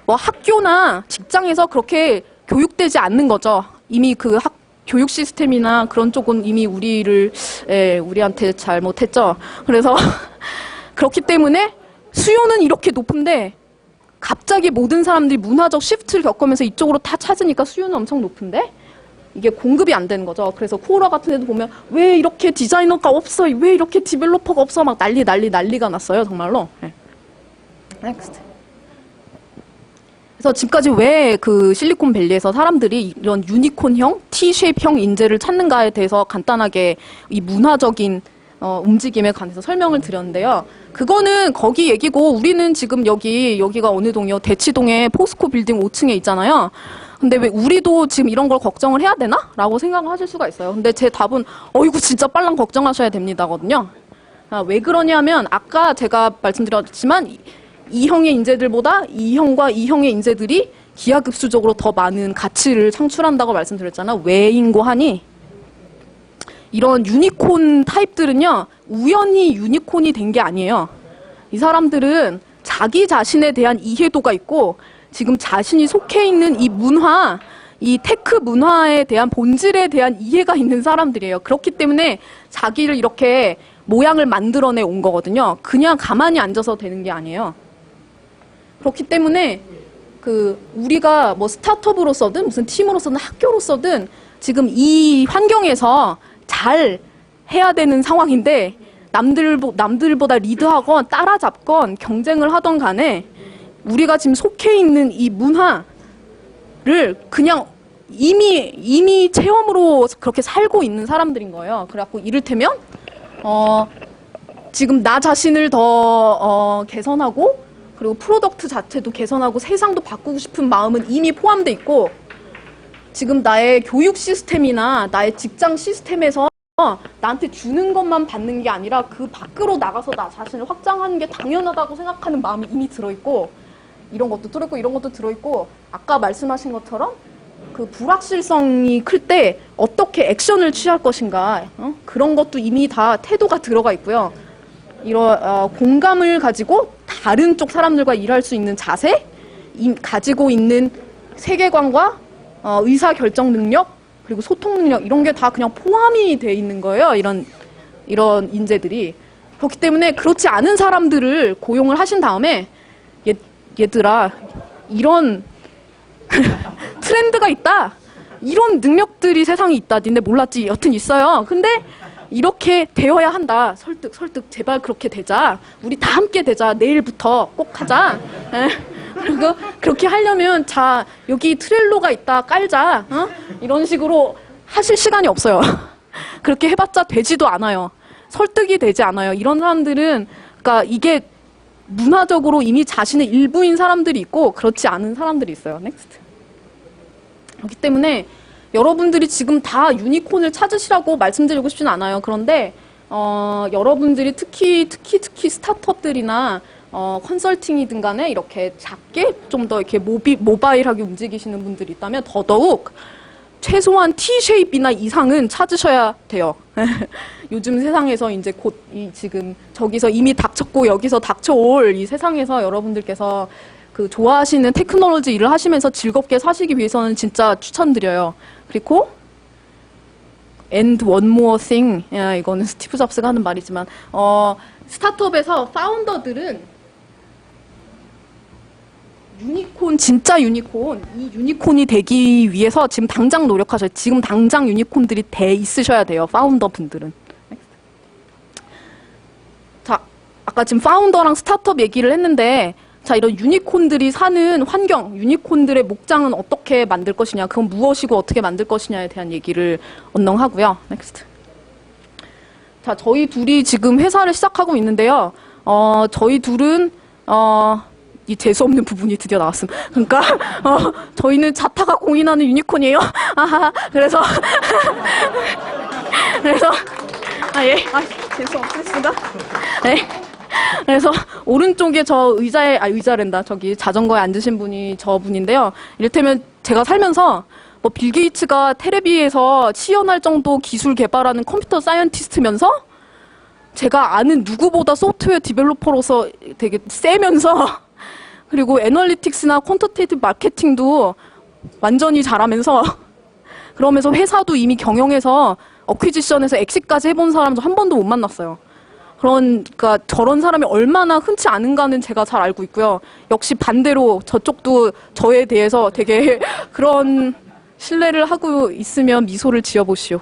Speaker 1: 뭐 학교나 직장에서 그렇게 교육되지 않는 거죠. 이미 그 교육 시스템이나 그런 쪽은 이미 우리한테 잘못했죠. 그래서 그렇기 때문에 수요는 이렇게 높은데 갑자기 모든 사람들이 문화적 시프트를 겪으면서 이쪽으로 다 찾으니까 수요는 엄청 높은데 이게 공급이 안 되는 거죠. 그래서 코오라 같은 데도 보면 왜 이렇게 디자이너가 없어? 왜 이렇게 디벨로퍼가 없어? 막 난리가 났어요. 정말로. 네. 넥스트. 그래서 지금까지 왜 그 실리콘밸리에서 사람들이 이런 유니콘형, T-쉐입형 인재를 찾는가에 대해서 간단하게 이 문화적인 움직임에 관해서 설명을 드렸는데요. 그거는 거기 얘기고, 우리는 지금 여기가 어느 동이요? 대치동에 포스코 빌딩 5층에 있잖아요. 근데 왜 우리도 지금 이런 걸 걱정을 해야 되나? 라고 생각을 하실 수가 있어요. 근데 제 답은 어이구 진짜 빨랑 걱정하셔야 됩니다거든요. 왜 그러냐면 아까 제가 말씀드렸지만 E형의 인재들보다 E형과 E형의 인재들이 기하급수적으로 더 많은 가치를 창출한다고 말씀드렸잖아요. 왜인고 하니 이런 유니콘 타입들은요, 우연히 유니콘이 된 게 아니에요. 이 사람들은 자기 자신에 대한 이해도가 있고, 지금 자신이 속해 있는 이 문화, 이 테크 문화에 대한 본질에 대한 이해가 있는 사람들이에요. 그렇기 때문에 자기를 이렇게 모양을 만들어내 온 거거든요. 그냥 가만히 앉아서 되는 게 아니에요. 그렇기 때문에 우리가 뭐 스타트업으로서든 무슨 팀으로서든 학교로서든 지금 이 환경에서 잘 해야 되는 상황인데, 남들보다 리드하건 따라잡건 경쟁을 하던 간에 우리가 지금 속해 있는 이 문화를 그냥 이미 체험으로 그렇게 살고 있는 사람들인 거예요. 그래갖고 이를테면 지금 나 자신을 더 개선하고, 그리고 프로덕트 자체도 개선하고 세상도 바꾸고 싶은 마음은 이미 포함돼 있고, 지금 나의 교육 시스템이나 나의 직장 시스템에서 나한테 주는 것만 받는 게 아니라 그 밖으로 나가서 나 자신을 확장하는 게 당연하다고 생각하는 마음이 이미 들어있고, 이런 것도 들어있고 이런 것도 들어있고, 아까 말씀하신 것처럼 그 불확실성이 클 때 어떻게 액션을 취할 것인가, 그런 것도 이미 다 태도가 들어가 있고요. 이런 공감을 가지고 다른 쪽 사람들과 일할 수 있는 자세, 가지고 있는 세계관과 의사결정 능력, 그리고 소통 능력 이런 게 다 그냥 포함이 돼 있는 거예요. 이런 인재들이. 그렇기 때문에 그렇지 않은 사람들을 고용을 하신 다음에 얘들아 이런 트렌드가 있다. 이런 능력들이 세상에 있다. 니네 몰랐지? 여튼 있어요. 근데 이렇게 되어야 한다. 설득. 제발 그렇게 되자. 우리 다 함께 되자. 내일부터 꼭 하자. 그리고 그렇게 하려면 자 여기 트렐로가 있다. 깔자. 이런 식으로 하실 시간이 없어요. 그렇게 해봤자 되지도 않아요. 설득이 되지 않아요. 이런 사람들은 그러니까 이게 문화적으로 이미 자신의 일부인 사람들이 있고 그렇지 않은 사람들이 있어요. 넥스트. 그렇기 때문에 여러분들이 지금 다 유니콘을 찾으시라고 말씀드리고 싶지는 않아요. 그런데 여러분들이 특히 스타트업들이나 컨설팅이든 간에 이렇게 작게 좀 더 이렇게 모바일하게 움직이시는 분들이 있다면 더더욱 최소한 T-쉐입이나 이상은 찾으셔야 돼요. 요즘 세상에서 이제 곧 지금 저기서 이미 닥쳤고 여기서 닥쳐올 이 세상에서 여러분들께서 그 좋아하시는 테크놀로지 일을 하시면서 즐겁게 사시기 위해서는 진짜 추천드려요. 그리고 and one more thing. 야, 이거는 스티브 잡스가 하는 말이지만 스타트업에서 파운더들은 진짜 유니콘, 이 유니콘이 되기 위해서 지금 당장 노력하셔요. 지금 당장 유니콘들이 돼 있으셔야 돼요. 파운더 분들은. 자, 아까 지금 파운더랑 스타트업 얘기를 했는데 자, 이런 유니콘들이 사는 환경, 유니콘들의 목장은 어떻게 만들 것이냐, 그건 무엇이고 어떻게 만들 것이냐에 대한 얘기를 언능하고요. 넥스트. 자, 저희 둘이 지금 회사를 시작하고 있는데요. 저희 둘은 이 재수없는 부분이 드디어 나왔음. 그러니까 저희는 자타가 공인하는 유니콘이에요. 아하. 그래서 재수 없으시다. 네. 그래서 오른쪽에 저 의자랜다. 저기 자전거에 앉으신 분이 저분인데요. 이를테면 제가 살면서 뭐 빌 게이츠가 테레비에서 시연할 정도 기술 개발하는 컴퓨터 사이언티스트면서 제가 아는 누구보다 소프트웨어 디벨로퍼로서 되게 세면서 그리고 애널리틱스나 퀀터테이티브 마케팅도 완전히 잘하면서 그러면서 회사도 이미 경영해서 어퀴지션에서 엑시까지 해본 사람도 한 번도 못 만났어요. 그러니까 저런 사람이 얼마나 흔치 않은가는 제가 잘 알고 있고요. 역시 반대로 저쪽도 저에 대해서 되게 그런 신뢰를 하고 있으면 미소를 지어보시오.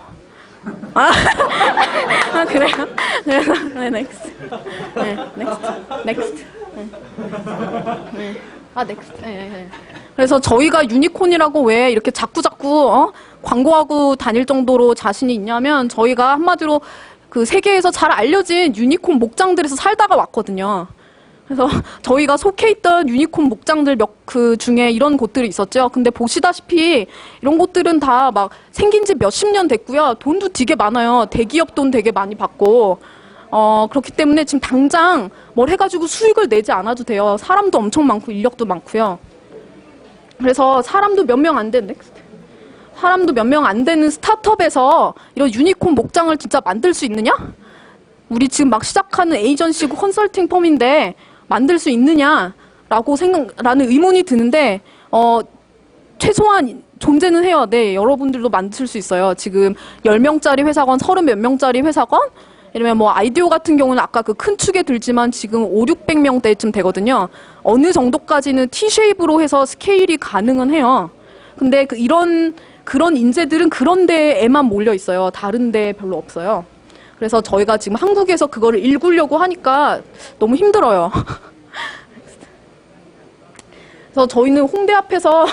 Speaker 1: 그래요? 그래서 네, 넥스트. 네, 넥스트. 넥스트. 네. 그래서 저희가 유니콘이라고 왜 이렇게 자꾸 광고하고 다닐 정도로 자신이 있냐면 저희가 한마디로 그 세계에서 잘 알려진 유니콘 목장들에서 살다가 왔거든요. 그래서 저희가 속해 있던 유니콘 목장들 그 중에 이런 곳들이 있었죠. 근데 보시다시피 이런 곳들은 다 막 생긴 지 몇십 년 됐고요. 돈도 되게 많아요. 대기업 돈 되게 많이 받고. 그렇기 때문에 지금 당장 뭘 해가지고 수익을 내지 않아도 돼요. 사람도 엄청 많고 인력도 많고요. 그래서 사람도 몇 명 안 되는 스타트업에서 이런 유니콘 목장을 진짜 만들 수 있느냐? 우리 지금 막 시작하는 에이전시고 컨설팅 펌인데 만들 수 있느냐라고 라는 의문이 드는데 최소한 존재는 해요. 네, 여러분들도 만들 수 있어요. 지금 10명짜리 회사건 30몇 명짜리 회사건 이러면 뭐 아이디오 같은 경우는 아까 그 큰 축에 들지만 지금 500~600명대쯤 되거든요. 어느 정도까지는 T-쉐입으로 해서 스케일이 가능은 해요. 근데 그런 인재들은 그런 데에만 몰려 있어요. 다른 데 별로 없어요. 그래서 저희가 지금 한국에서 그거를 일구려고 하니까 너무 힘들어요. 그래서 저희는 홍대 앞에서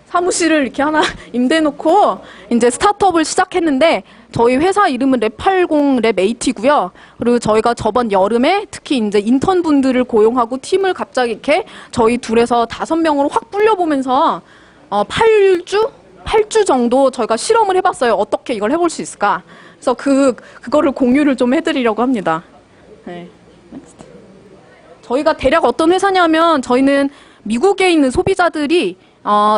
Speaker 1: 사무실을 이렇게 하나 임대해놓고 이제 스타트업을 시작했는데 저희 회사 이름은 랩80 랩80고요. 그리고 저희가 저번 여름에 특히 이제 인턴분들을 고용하고 팀을 갑자기 이렇게 저희 둘에서 5명으로 확 불려보면서 8주 정도 저희가 실험을 해봤어요. 어떻게 이걸 해볼 수 있을까? 그래서 그거를 공유를 좀 해드리려고 합니다. 네. 저희가 대략 어떤 회사냐면 저희는 미국에 있는 소비자들이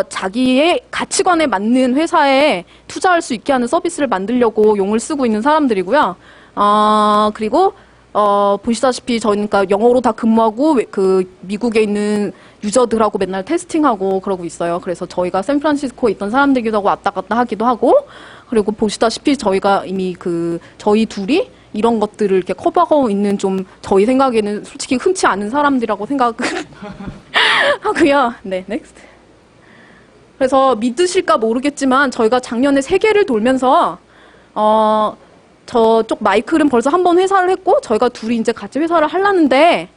Speaker 1: 자기의 가치관에 맞는 회사에 투자할 수 있게 하는 서비스를 만들려고 용을 쓰고 있는 사람들이고요. 그리고 보시다시피 저희는 그러니까 영어로 다 근무하고 그 미국에 있는 유저들하고 맨날 테스팅하고 그러고 있어요. 그래서 저희가 샌프란시스코에 있던 사람들이기도 하고 왔다 갔다 하기도 하고, 그리고 보시다시피 저희가 이미 저희 둘이 이런 것들을 이렇게 커버하고 있는 좀 저희 생각에는 솔직히 흔치 않은 사람들이라고 생각을 하고요. 네, 넥스트. 그래서 믿으실까 모르겠지만 저희가 작년에 세계를 돌면서 저쪽 마이클은 벌써 한 번 회사를 했고 저희가 둘이 이제 같이 회사를 하려는데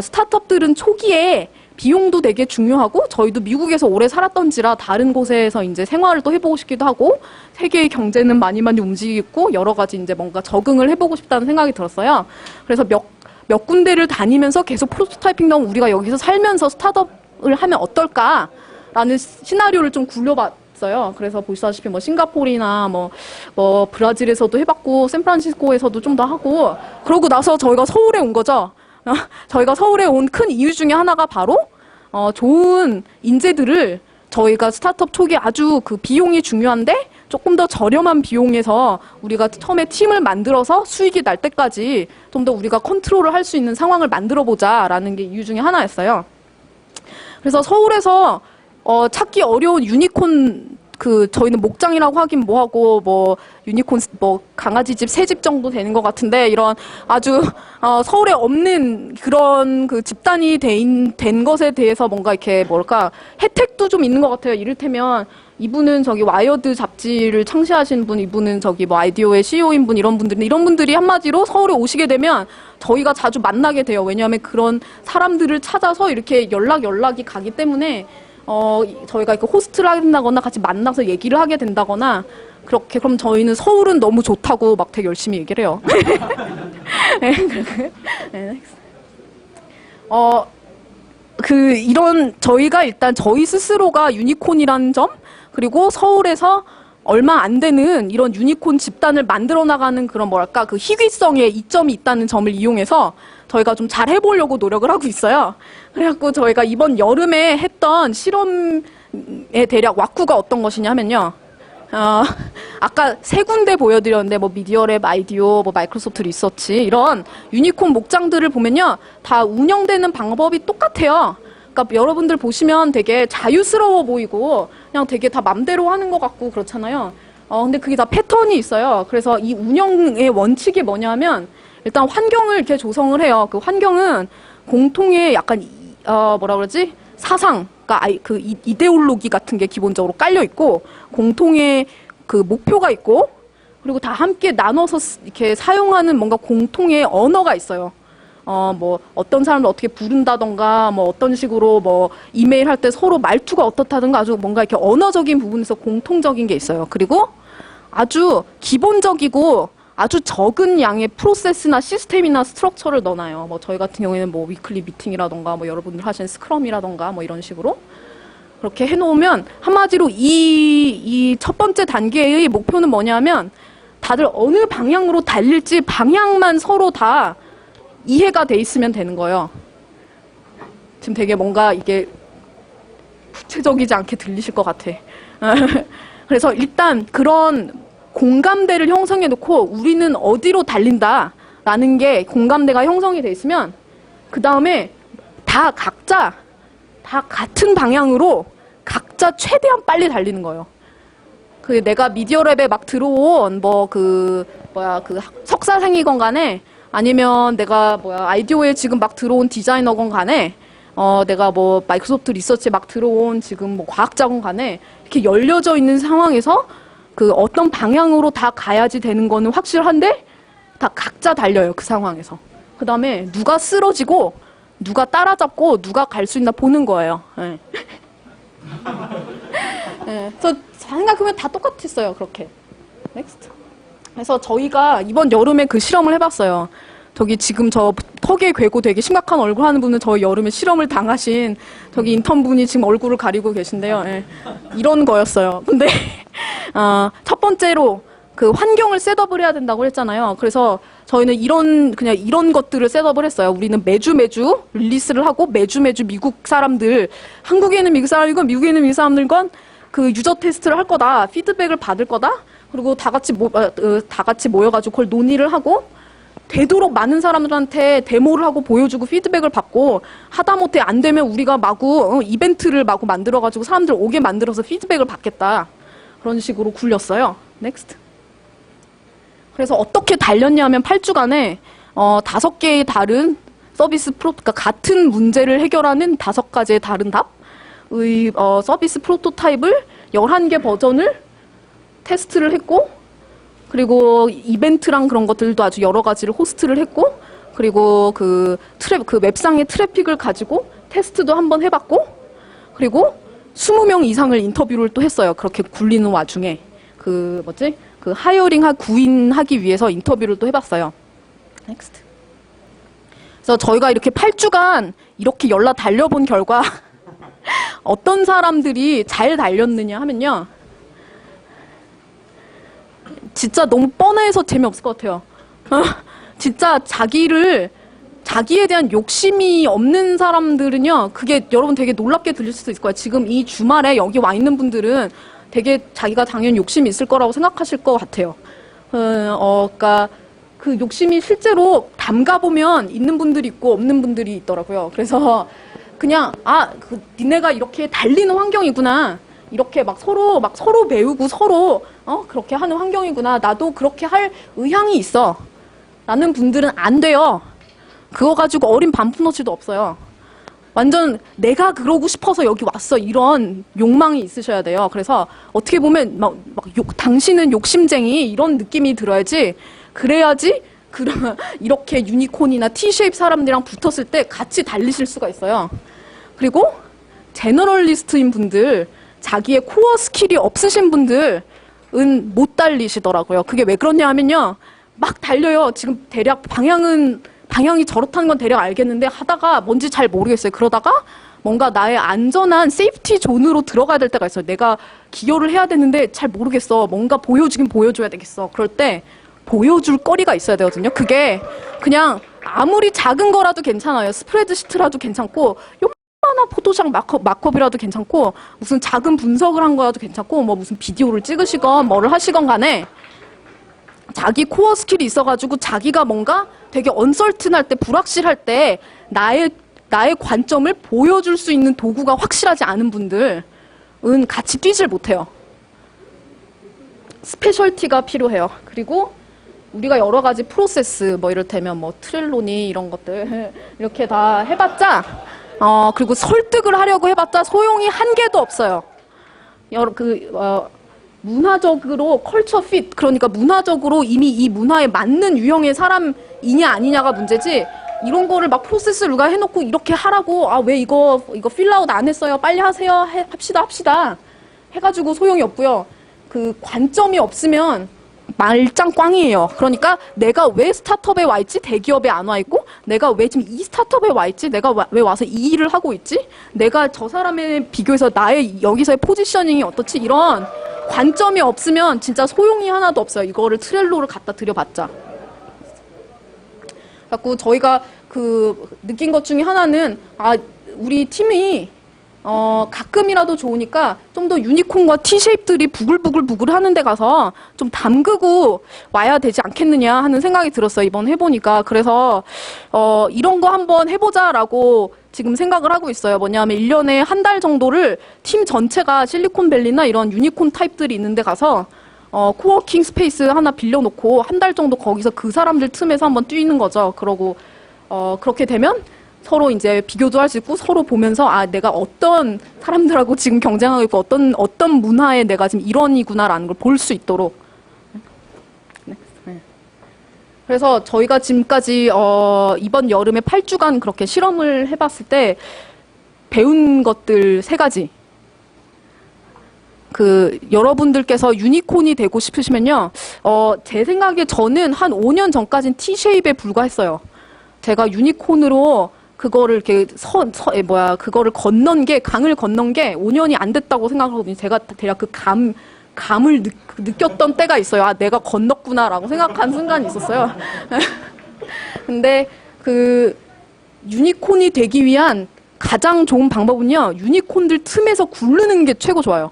Speaker 1: 스타트업들은 초기에 비용도 되게 중요하고 저희도 미국에서 오래 살았던지라 다른 곳에서 이제 생활을 또 해보고 싶기도 하고 세계의 경제는 많이 움직이고 여러 가지 이제 뭔가 적응을 해보고 싶다는 생각이 들었어요. 그래서 몇 군데를 다니면서 계속 프로토타이핑 나오면 우리가 여기서 살면서 스타트업을 하면 어떨까라는 시나리오를 좀 굴려봤어요. 그래서 보시다시피 뭐 싱가포르나 뭐 브라질에서도 해봤고 샌프란시스코에서도 좀 더 하고 그러고 나서 저희가 서울에 온 거죠. 저희가 서울에 온 큰 이유 중에 하나가 바로 좋은 인재들을 저희가 스타트업 초기에 아주 그 비용이 중요한데 조금 더 저렴한 비용에서 우리가 처음에 팀을 만들어서 수익이 날 때까지 좀 더 우리가 컨트롤을 할 수 있는 상황을 만들어 보자라는 게 이유 중에 하나였어요. 그래서 서울에서 찾기 어려운 유니콘 저희는 목장이라고 하긴 뭐하고 유니콘 강아지집 3집 정도 되는 것 같은데 이런 아주 서울에 없는 그런 그 집단이 된 것에 대해서 뭔가 이렇게 혜택도 좀 있는 것 같아요. 이를테면 이분은 와이어드 잡지를 창시하신 분, 이분은 아이디어의 CEO인 분, 이런 분들이 한마디로 서울에 오시게 되면 저희가 자주 만나게 돼요. 왜냐하면 그런 사람들을 찾아서 이렇게 연락이 가기 때문에 저희가 이렇게 호스트를 한다거나 같이 만나서 얘기를 하게 된다거나 그렇게 그럼 저희는 서울은 너무 좋다고 막 되게 열심히 얘기를 해요. 네, 저희가 일단 저희 스스로가 유니콘이라는 점 그리고 서울에서 얼마 안 되는 이런 유니콘 집단을 만들어 나가는 그런 그 희귀성의 이점이 있다는 점을 이용해서 저희가 좀 잘 해보려고 노력을 하고 있어요. 그래갖고 저희가 이번 여름에 했던 실험의 대략 왁구가 어떤 것이냐 하면요. 아까 3군데 보여드렸는데 미디어랩, 아이디오, 마이크로소프트 리서치 이런 유니콘 목장들을 보면요. 다 운영되는 방법이 똑같아요. 그러니까 여러분들 보시면 되게 자유스러워 보이고 그냥 되게 다 맘대로 하는 것 같고 그렇잖아요. 근데 그게 다 패턴이 있어요. 그래서 이 운영의 원칙이 뭐냐면 일단 환경을 이렇게 조성을 해요. 그 환경은 공통의 약간 사상, 그러니까 이데올로기 같은 게 기본적으로 깔려 있고 공통의 그 목표가 있고 그리고 다 함께 나눠서 이렇게 사용하는 뭔가 공통의 언어가 있어요. 어떤 사람을 어떻게 부른다던가, 어떤 식으로 이메일 할 때 서로 말투가 어떻다든가 아주 뭔가 이렇게 언어적인 부분에서 공통적인 게 있어요. 그리고 아주 기본적이고 아주 적은 양의 프로세스나 시스템이나 스트럭처를 넣어놔요. 저희 같은 경우에는 위클리 미팅이라던가, 여러분들 하시는 스크럼이라던가, 이런 식으로. 그렇게 해놓으면, 한마디로 이 첫 번째 단계의 목표는 뭐냐면, 다들 어느 방향으로 달릴지 방향만 서로 다 이해가 돼 있으면 되는 거예요. 지금 되게 뭔가 이게 구체적이지 않게 들리실 것 같아. 그래서 일단 그런 공감대를 형성해 놓고 우리는 어디로 달린다라는 게 공감대가 형성이 돼 있으면 그 다음에 다 같은 방향으로 각자 최대한 빨리 달리는 거예요. 내가 미디어랩에 막 들어온 석사생이건 간에 아니면 내가 아이디어에 지금 막 들어온 디자이너건 간에 내가 마이크로소프트 리서치에 막 들어온 지금 과학자건 간에 이렇게 열려져 있는 상황에서 어떤 방향으로 다 가야지 되는 거는 확실한데 다 각자 달려요. 그 상황에서. 그 다음에 누가 쓰러지고 누가 따라잡고 누가 갈 수 있나 보는 거예요. 네. 네. 그래서 생각해보면 다 똑같았어요. 그렇게. 넥스트. 그래서 저희가 이번 여름에 그 실험을 해봤어요. 지금 저 턱에 괴고 되게 심각한 얼굴 하는 분은 저희 여름에 실험을 당하신 인턴분이 지금 얼굴을 가리고 계신데요. 네. 이런 거였어요. 근데 첫 번째로 그 환경을 셋업을 해야 된다고 했잖아요. 그래서 저희는 그냥 이런 것들을 셋업을 했어요. 우리는 매주 릴리스를 하고 매주 미국 사람들, 한국에 있는 미국 사람이건 미국에 있는 미국 사람들건 그 유저 테스트를 할 거다. 피드백을 받을 거다. 그리고 다 같이 모여가지고 그걸 논의를 하고 되도록 많은 사람들한테 데모를 하고 보여주고 피드백을 받고 하다못해 안 되면 우리가 마구 이벤트를 마구 만들어가지고 사람들 오게 만들어서 피드백을 받겠다. 그런 식으로 굴렸어요. 넥스트. 그래서 어떻게 달렸냐면 8주간에 5개의 다른 서비스 그러니까 같은 문제를 해결하는 5가지의 다른 답의 서비스 프로토타입을 11개 버전을 테스트를 했고, 그리고 이벤트랑 그런 것들도 아주 여러 가지를 호스트를 했고, 그리고 그 웹상의 트래픽을 가지고 테스트도 한번 해봤고, 그리고 20명 이상을 인터뷰를 또 했어요. 그렇게 굴리는 와중에 그 하이어링 구인하기 위해서 인터뷰를 또 해봤어요. 넥스트. 그래서 저희가 이렇게 8주간 이렇게 열라 달려본 결과 어떤 사람들이 잘 달렸느냐 하면요. 진짜 너무 뻔해서 재미없을 것 같아요. 진짜 자기에 대한 욕심이 없는 사람들은요, 그게 여러분 되게 놀랍게 들릴 수도 있을 거예요. 지금 이 주말에 여기 와 있는 분들은 되게 자기가 당연히 욕심이 있을 거라고 생각하실 것 같아요. 그러니까 그 욕심이 실제로 담가보면 있는 분들이 있고 없는 분들이 있더라고요. 그래서 그냥, 니네가 이렇게 달리는 환경이구나. 이렇게 막 서로 배우고 서로, 그렇게 하는 환경이구나. 나도 그렇게 할 의향이 있어. 라는 분들은 안 돼요. 그거 가지고 어린 반푼어치도 없어요. 완전 내가 그러고 싶어서 여기 왔어. 이런 욕망이 있으셔야 돼요. 그래서 어떻게 보면 당신은 욕심쟁이 이런 느낌이 들어야지. 그래야지 이렇게 유니콘이나 T-쉐입 사람들이랑 붙었을 때 같이 달리실 수가 있어요. 그리고 제너럴리스트인 분들, 자기의 코어 스킬이 없으신 분들은 못 달리시더라고요. 그게 왜 그러냐 하면요. 막 달려요. 지금 대략 방향이 저렇다는 건 대략 알겠는데 하다가 뭔지 잘 모르겠어요. 그러다가 뭔가 나의 안전한 세이프티 존으로 들어가야 될 때가 있어요. 내가 기여를 해야 되는데 잘 모르겠어. 뭔가 보여주긴 보여줘야 되겠어. 그럴 때 보여줄 거리가 있어야 되거든요. 그게 그냥 아무리 작은 거라도 괜찮아요. 스프레드시트라도 괜찮고 하나 포토샵 마크업이라도 괜찮고 무슨 작은 분석을 한 거라도 괜찮고 뭐 무슨 비디오를 찍으시건 뭐를 하시건 간에 자기 코어 스킬이 있어가지고 자기가 뭔가 되게 언설튼할 때 불확실할 때 나의 관점을 보여줄 수 있는 도구가 확실하지 않은 분들은 같이 뛰질 못해요. 스페셜티가 필요해요. 그리고 우리가 여러 가지 프로세스 뭐 이를테면 뭐 트렐로니 이런 것들 이렇게 다 해봤자 그리고 설득을 하려고 해봤자 소용이 한 개도 없어요. 문화적으로 컬처 핏, 그러니까 문화적으로 이미 이 문화에 맞는 유형의 사람이냐 아니냐가 문제지, 이런 거를 막 프로세스 누가 해놓고 이렇게 하라고, 왜 이거 필라웃 안 했어요? 빨리 하세요. 합시다. 해가지고 소용이 없고요. 그 관점이 없으면 말짱 꽝이에요. 그러니까 내가 왜 스타트업에 와 있지? 대기업에 안 와 있고, 내가 왜 지금 이 스타트업에 와 있지? 내가 왜 와서 이 일을 하고 있지? 내가 저 사람에 비교해서 나의 여기서의 포지셔닝이 어떻지? 이런 관점이 없으면 진짜 소용이 하나도 없어요. 이거를 트렐로를 갖다 드려봤자. 그래갖고 저희가 느낀 것 중에 하나는, 우리 팀이 가끔이라도 좋으니까 좀 더 유니콘과 T-쉐입들이 부글부글 하는 데 가서 좀 담그고 와야 되지 않겠느냐 하는 생각이 들었어요. 이번 해보니까. 그래서 이런 거 한번 해보자라고 지금 생각을 하고 있어요. 뭐냐면 1년에 한 달 정도를 팀 전체가 실리콘밸리나 이런 유니콘 타입들이 있는 데 가서 코워킹 스페이스 하나 빌려놓고 한 달 정도 거기서 그 사람들 틈에서 한번 뛰는 거죠. 그러고 그렇게 되면 서로 이제 비교도 할 수 있고 서로 보면서 내가 어떤 사람들하고 지금 경쟁하고 있고 어떤 문화에 내가 지금 일원이구나라는 걸 볼 수 있도록. 네. 그래서 저희가 지금까지 이번 여름에 8주간 그렇게 실험을 해봤을 때 배운 것들 3가지. 여러분들께서 유니콘이 되고 싶으시면요, 제 생각에 저는 한 5년 전까지는 T-쉐입에 불과했어요. 제가 유니콘으로 그거를 이렇게 그거를 강을 건넌 게 5년이 안 됐다고 생각하거든요. 제가 대략 감을 느꼈던 때가 있어요. 내가 건넜구나라고 생각한 순간이 있었어요. 근데 유니콘이 되기 위한 가장 좋은 방법은요, 유니콘들 틈에서 굴르는 게 최고 좋아요.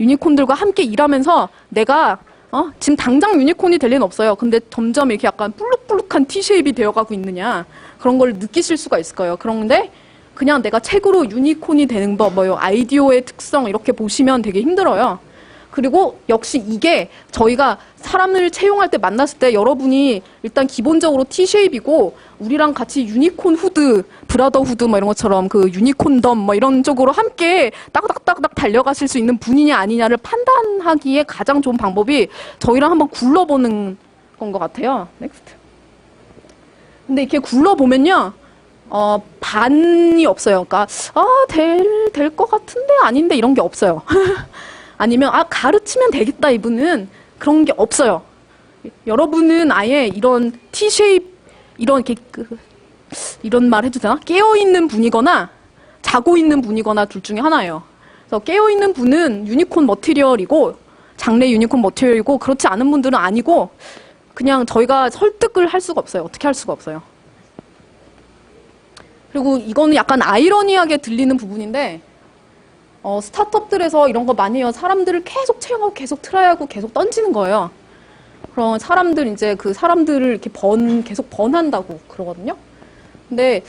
Speaker 1: 유니콘들과 함께 일하면서 내가 지금 당장 유니콘이 될 리는 없어요. 근데 점점 이렇게 약간 볼록볼록한 T-쉐입이 되어가고 있느냐 그런 걸 느끼실 수가 있을 거예요. 그런데 그냥 내가 책으로 유니콘이 되는 법, 아이디어의 특성 이렇게 보시면 되게 힘들어요. 그리고 역시 이게 저희가 사람을 채용할 때 만났을 때 여러분이 일단 기본적으로 T-쉐입이고 우리랑 같이 유니콘 후드, 브라더 후드 뭐 이런 것처럼 그 유니콘 덤 뭐 이런 쪽으로 함께 딱딱딱딱 달려가실 수 있는 분이냐 아니냐를 판단하기에 가장 좋은 방법이 저희랑 한번 굴러보는 건 것 같아요. 넥스트. 근데 이렇게 굴러보면요. 반이 없어요. 그러니까 될 것 같은데 아닌데 이런 게 없어요. 아니면 가르치면 되겠다 이분은 그런 게 없어요. 여러분은 아예 이런 T-쉐입 이런 말 해도 되나? 깨어있는 분이거나 자고 있는 분이거나 둘 중에 하나예요. 그래서 깨어있는 분은 유니콘 머티리얼이고 장래 유니콘 머티리얼이고 그렇지 않은 분들은 아니고 그냥 저희가 설득을 할 수가 없어요. 어떻게 할 수가 없어요. 그리고 이거는 약간 아이러니하게 들리는 부분인데 스타트업들에서 이런 거 많이 해요. 사람들을 계속 채용하고 계속 트라이하고 계속 던지는 거예요. 그럼 사람들 이제 그 사람들을 이렇게 계속 번한다고 그러거든요. 근데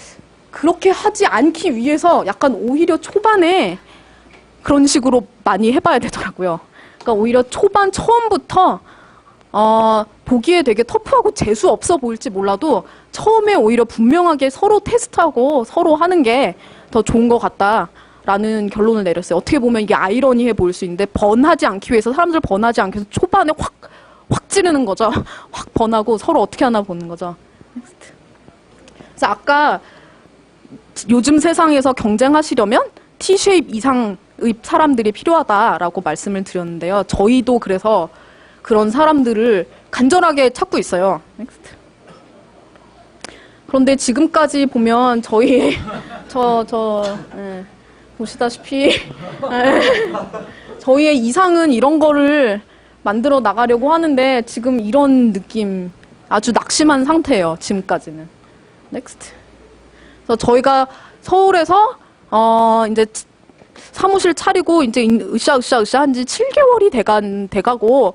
Speaker 1: 그렇게 하지 않기 위해서 약간 오히려 초반에 그런 식으로 많이 해봐야 되더라고요. 그러니까 오히려 처음부터 보기에 되게 터프하고 재수 없어 보일지 몰라도 처음에 오히려 분명하게 서로 테스트하고 서로 하는 게 더 좋은 것 같다라는 결론을 내렸어요. 어떻게 보면 이게 아이러니해 보일 수 있는데 번하지 않기 위해서 사람들 번하지 않기 위해서 초반에 확 찌르는 거죠. 확 번하고 서로 어떻게 하나 보는 거죠. 그래서 아까 요즘 세상에서 경쟁하시려면 T-쉐입 이상의 사람들이 필요하다라고 말씀을 드렸는데요. 저희도 그래서 그런 사람들을 간절하게 찾고 있어요. 넥스트. 그런데 지금까지 보면 저희 보시다시피 저희의 이상은 이런 거를 만들어 나가려고 하는데 지금 이런 느낌 아주 낙심한 상태예요. 지금까지는. 넥스트. 그래서 저희가 서울에서 이제 사무실 차리고 이제 으쌰 한지 7개월이 돼가고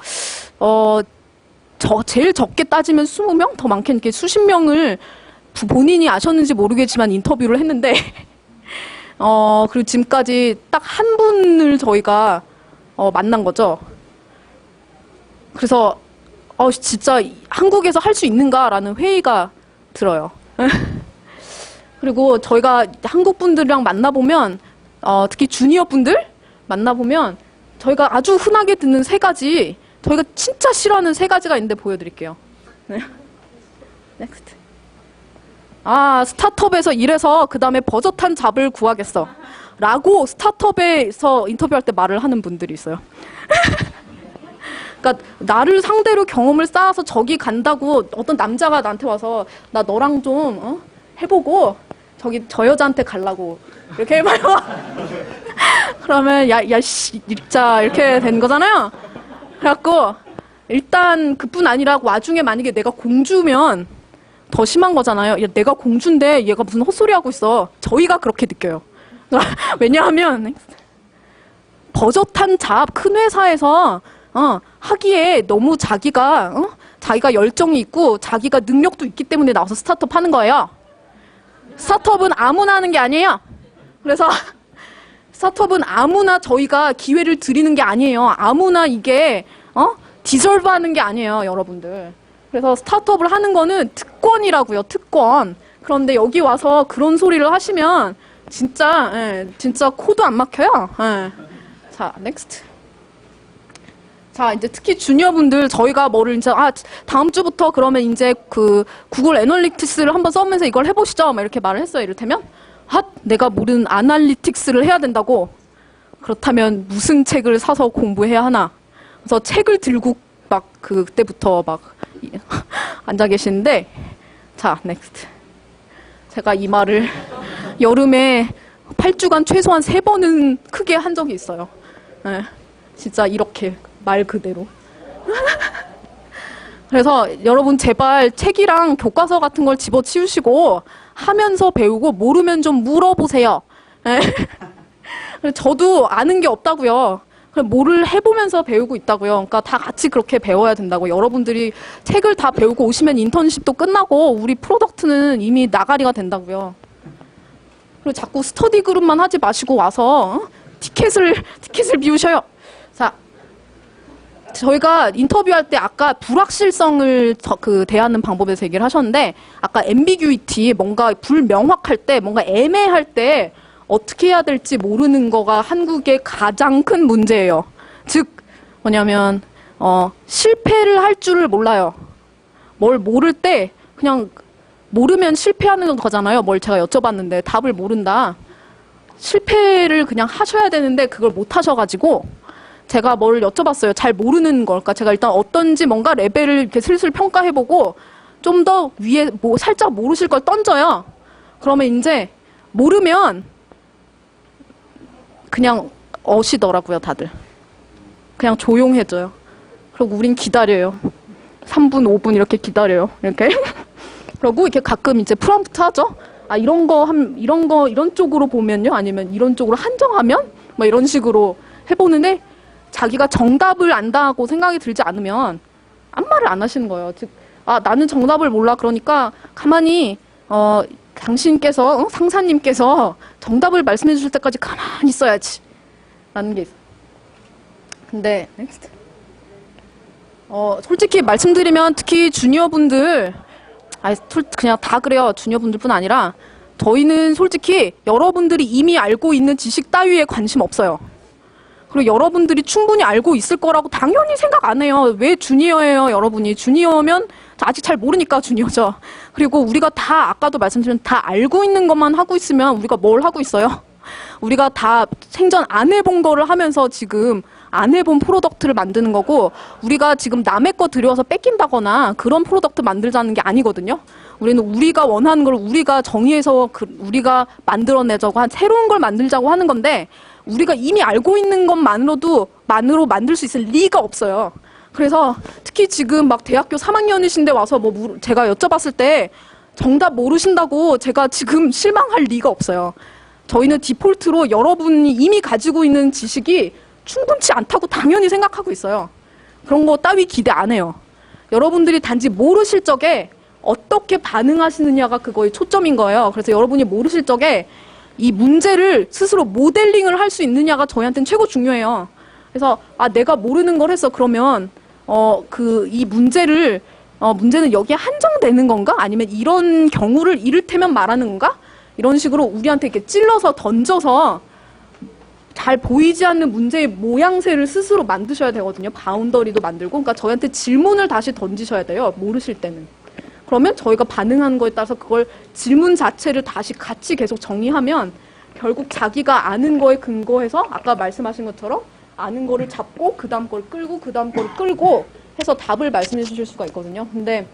Speaker 1: 제일 적게 따지면 20명, 더 많게는 이렇게 수십 명을 본인이 아셨는지 모르겠지만 인터뷰를 했는데 그리고 지금까지 딱 한 분을 저희가 만난 거죠. 그래서 진짜 한국에서 할 수 있는가라는 회의가 들어요. 그리고 저희가 한국 분들이랑 만나보면 특히 주니어 분들 만나보면 저희가 아주 흔하게 듣는 세 가지 저희가 진짜 싫어하는 세 가지가 있는데 보여드릴게요. 넥스트. 스타트업에서 일해서 그 다음에 버젓한 잡을 구하겠어 라고 스타트업에서 인터뷰할 때 말을 하는 분들이 있어요. 그러니까 나를 상대로 경험을 쌓아서 저기 간다고 어떤 남자가 나한테 와서 나 너랑 좀 해보고 저 여자한테 가려고 이렇게 해봐요. 그러면 읽자 이렇게 된 거잖아요. 그래갖고 일단 그뿐 아니라 와중에 만약에 내가 공주면 더 심한 거잖아요. 내가 공주인데 얘가 무슨 헛소리 하고 있어. 저희가 그렇게 느껴요. 왜냐하면 버젓한 잡 큰 회사에서 하기에 너무 자기가 열정이 있고 자기가 능력도 있기 때문에 나와서 스타트업 하는 거예요. 스타트업은 아무나 하는 게 아니에요. 그래서 스타트업은 아무나 저희가 기회를 드리는 게 아니에요. 아무나 이게 디설브 하는 게 아니에요, 여러분들. 그래서 스타트업을 하는 거는 특권이라고요, 특권. 그런데 여기 와서 그런 소리를 하시면 진짜 코도 안 막혀요. 자, 넥스트. 자, 이제 특히 주니어분들 저희가 뭐를 이제 다음 주부터 그러면 이제 그 구글 애널리틱스를 한번 써보면서 이걸 해보시죠. 막 이렇게 말을 했어요. 이를테면 내가 모르는 아날리틱스를 해야 된다고. 그렇다면 무슨 책을 사서 공부해야 하나? 그래서 책을 들고 막 그때부터 막 앉아 계시는데 자, 넥스트. 제가 이 말을 여름에 8주간 최소한 3번은 크게 한 적이 있어요. 진짜 이렇게 말 그대로. 그래서 여러분 제발 책이랑 교과서 같은 걸 집어치우시고 하면서 배우고 모르면 좀 물어보세요. 저도 아는 게 없다고요. 그럼 뭐를 해보면서 배우고 있다고요. 그러니까 다 같이 그렇게 배워야 된다고. 여러분들이 책을 다 배우고 오시면 인턴십도 끝나고 우리 프로덕트는 이미 나가리가 된다고요. 그리고 자꾸 스터디 그룹만 하지 마시고 와서 티켓을 비우셔요. 자, 저희가 인터뷰할 때 아까 불확실성을 대하는 방법에 대해서 얘기를 하셨는데 아까 ambiguity, 뭔가 불명확할 때, 뭔가 애매할 때 어떻게 해야 될지 모르는 거가 한국의 가장 큰 문제예요. 즉 뭐냐면 실패를 할 줄을 몰라요. 뭘 모를 때 그냥 모르면 실패하는 거잖아요. 뭘 제가 여쭤봤는데 답을 모른다. 실패를 그냥 하셔야 되는데 그걸 못 하셔가지고 제가 뭘 여쭤봤어요. 잘 모르는 걸까? 제가 일단 어떤지 뭔가 레벨을 이렇게 슬슬 평가해보고 좀 더 위에 뭐 살짝 모르실 걸 던져요. 그러면 이제 모르면 그냥 어시더라고요, 다들. 그냥 조용해져요. 그리고 우린 기다려요. 3분, 5분 이렇게 기다려요. 이렇게. 그리고 이렇게 가끔 이제 프롬프트 하죠. 아, 이런 쪽으로 보면요. 아니면 이런 쪽으로 한정하면? 뭐 이런 식으로 해보는데 자기가 정답을 안다고 생각이 들지 않으면 아무 말을 안 하시는 거예요. 즉, 아, 나는 정답을 몰라. 그러니까 가만히, 당신께서, 상사님께서 정답을 말씀해 주실 때까지 가만히 있어야지. 라는 게 있어요. 근데, 넥스트. 솔직히 말씀드리면 특히 주니어분들, 그냥 다 그래요. 주니어분들뿐 아니라 저희는 솔직히 여러분들이 이미 알고 있는 지식 따위에 관심 없어요. 그리고 여러분들이 충분히 알고 있을 거라고 당연히 생각 안 해요. 왜 주니어예요, 여러분이? 주니어면 아직 잘 모르니까 주니어죠. 그리고 우리가 다 아까도 말씀드린 다 알고 있는 것만 하고 있으면 우리가 뭘 하고 있어요? 우리가 다 생전 안 해본 거를 하면서 지금 안 해본 프로덕트를 만드는 거고 우리가 지금 남의 거 들여와서 뺏긴다거나 그런 프로덕트 만들자는 게 아니거든요. 우리는 우리가 원하는 걸 우리가 정의해서 우리가 만들어내자고 한 새로운 걸 만들자고 하는 건데 우리가 이미 알고 있는 것만으로 만들 수 있을 리가 없어요. 그래서 특히 지금 막 대학교 3학년이신데 와서 제가 여쭤봤을 때 정답 모르신다고 제가 지금 실망할 리가 없어요. 저희는 디폴트로 여러분이 이미 가지고 있는 지식이 충분치 않다고 당연히 생각하고 있어요. 그런 거 따위 기대 안 해요. 여러분들이 단지 모르실 적에 어떻게 반응하시느냐가 그거의 초점인 거예요. 그래서 여러분이 모르실 적에 이 문제를 스스로 모델링을 할 수 있느냐가 저희한테는 최고 중요해요. 그래서 내가 모르는 걸 했어. 그러면 이 문제는 여기에 한정되는 건가? 아니면 이런 경우를 이를테면 말하는 건가? 이런 식으로 우리한테 이렇게 찔러서 던져서 잘 보이지 않는 문제의 모양새를 스스로 만드셔야 되거든요. 바운더리도 만들고. 그러니까 저희한테 질문을 다시 던지셔야 돼요. 모르실 때는. 그러면 저희가 반응하는 거에 따라서 그걸 질문 자체를 다시 같이 계속 정의하면 결국 자기가 아는 거에 근거해서 아까 말씀하신 것처럼 아는 거를 잡고 그 다음 걸 끌고 그 다음 걸 끌고 해서 답을 말씀해 주실 수가 있거든요. 근데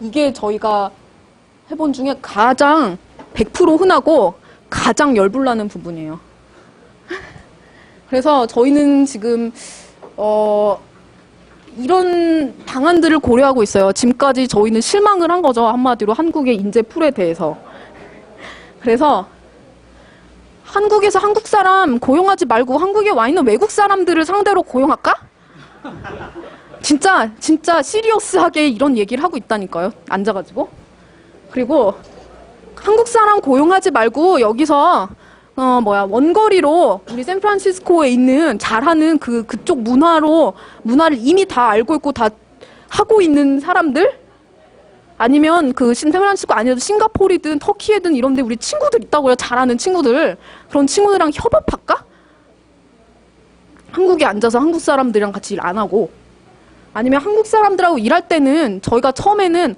Speaker 1: 이게 저희가 해본 중에 가장 100% 흔하고 가장 열불나는 부분이에요. 그래서 저희는 지금 이런 방안들을 고려하고 있어요. 지금까지 저희는 실망을 한 거죠. 한마디로 한국의 인재풀에 대해서. 그래서 한국에서 한국 사람 고용하지 말고 한국에 와 있는 외국 사람들을 상대로 고용할까? 진짜 시리어스하게 이런 얘기를 하고 있다니까요. 앉아가지고. 그리고 한국 사람 고용하지 말고 여기서 원거리로 우리 샌프란시스코에 있는 잘하는 그쪽 문화를 이미 다 알고 있고 다 하고 있는 사람들? 아니면 샌프란시스코 아니어도 싱가포르든 터키에든 이런 데 우리 친구들 있다고요. 잘하는 친구들. 그런 친구들이랑 협업할까? 한국에 앉아서 한국 사람들이랑 같이 일 안 하고. 아니면 한국 사람들하고 일할 때는 저희가 처음에는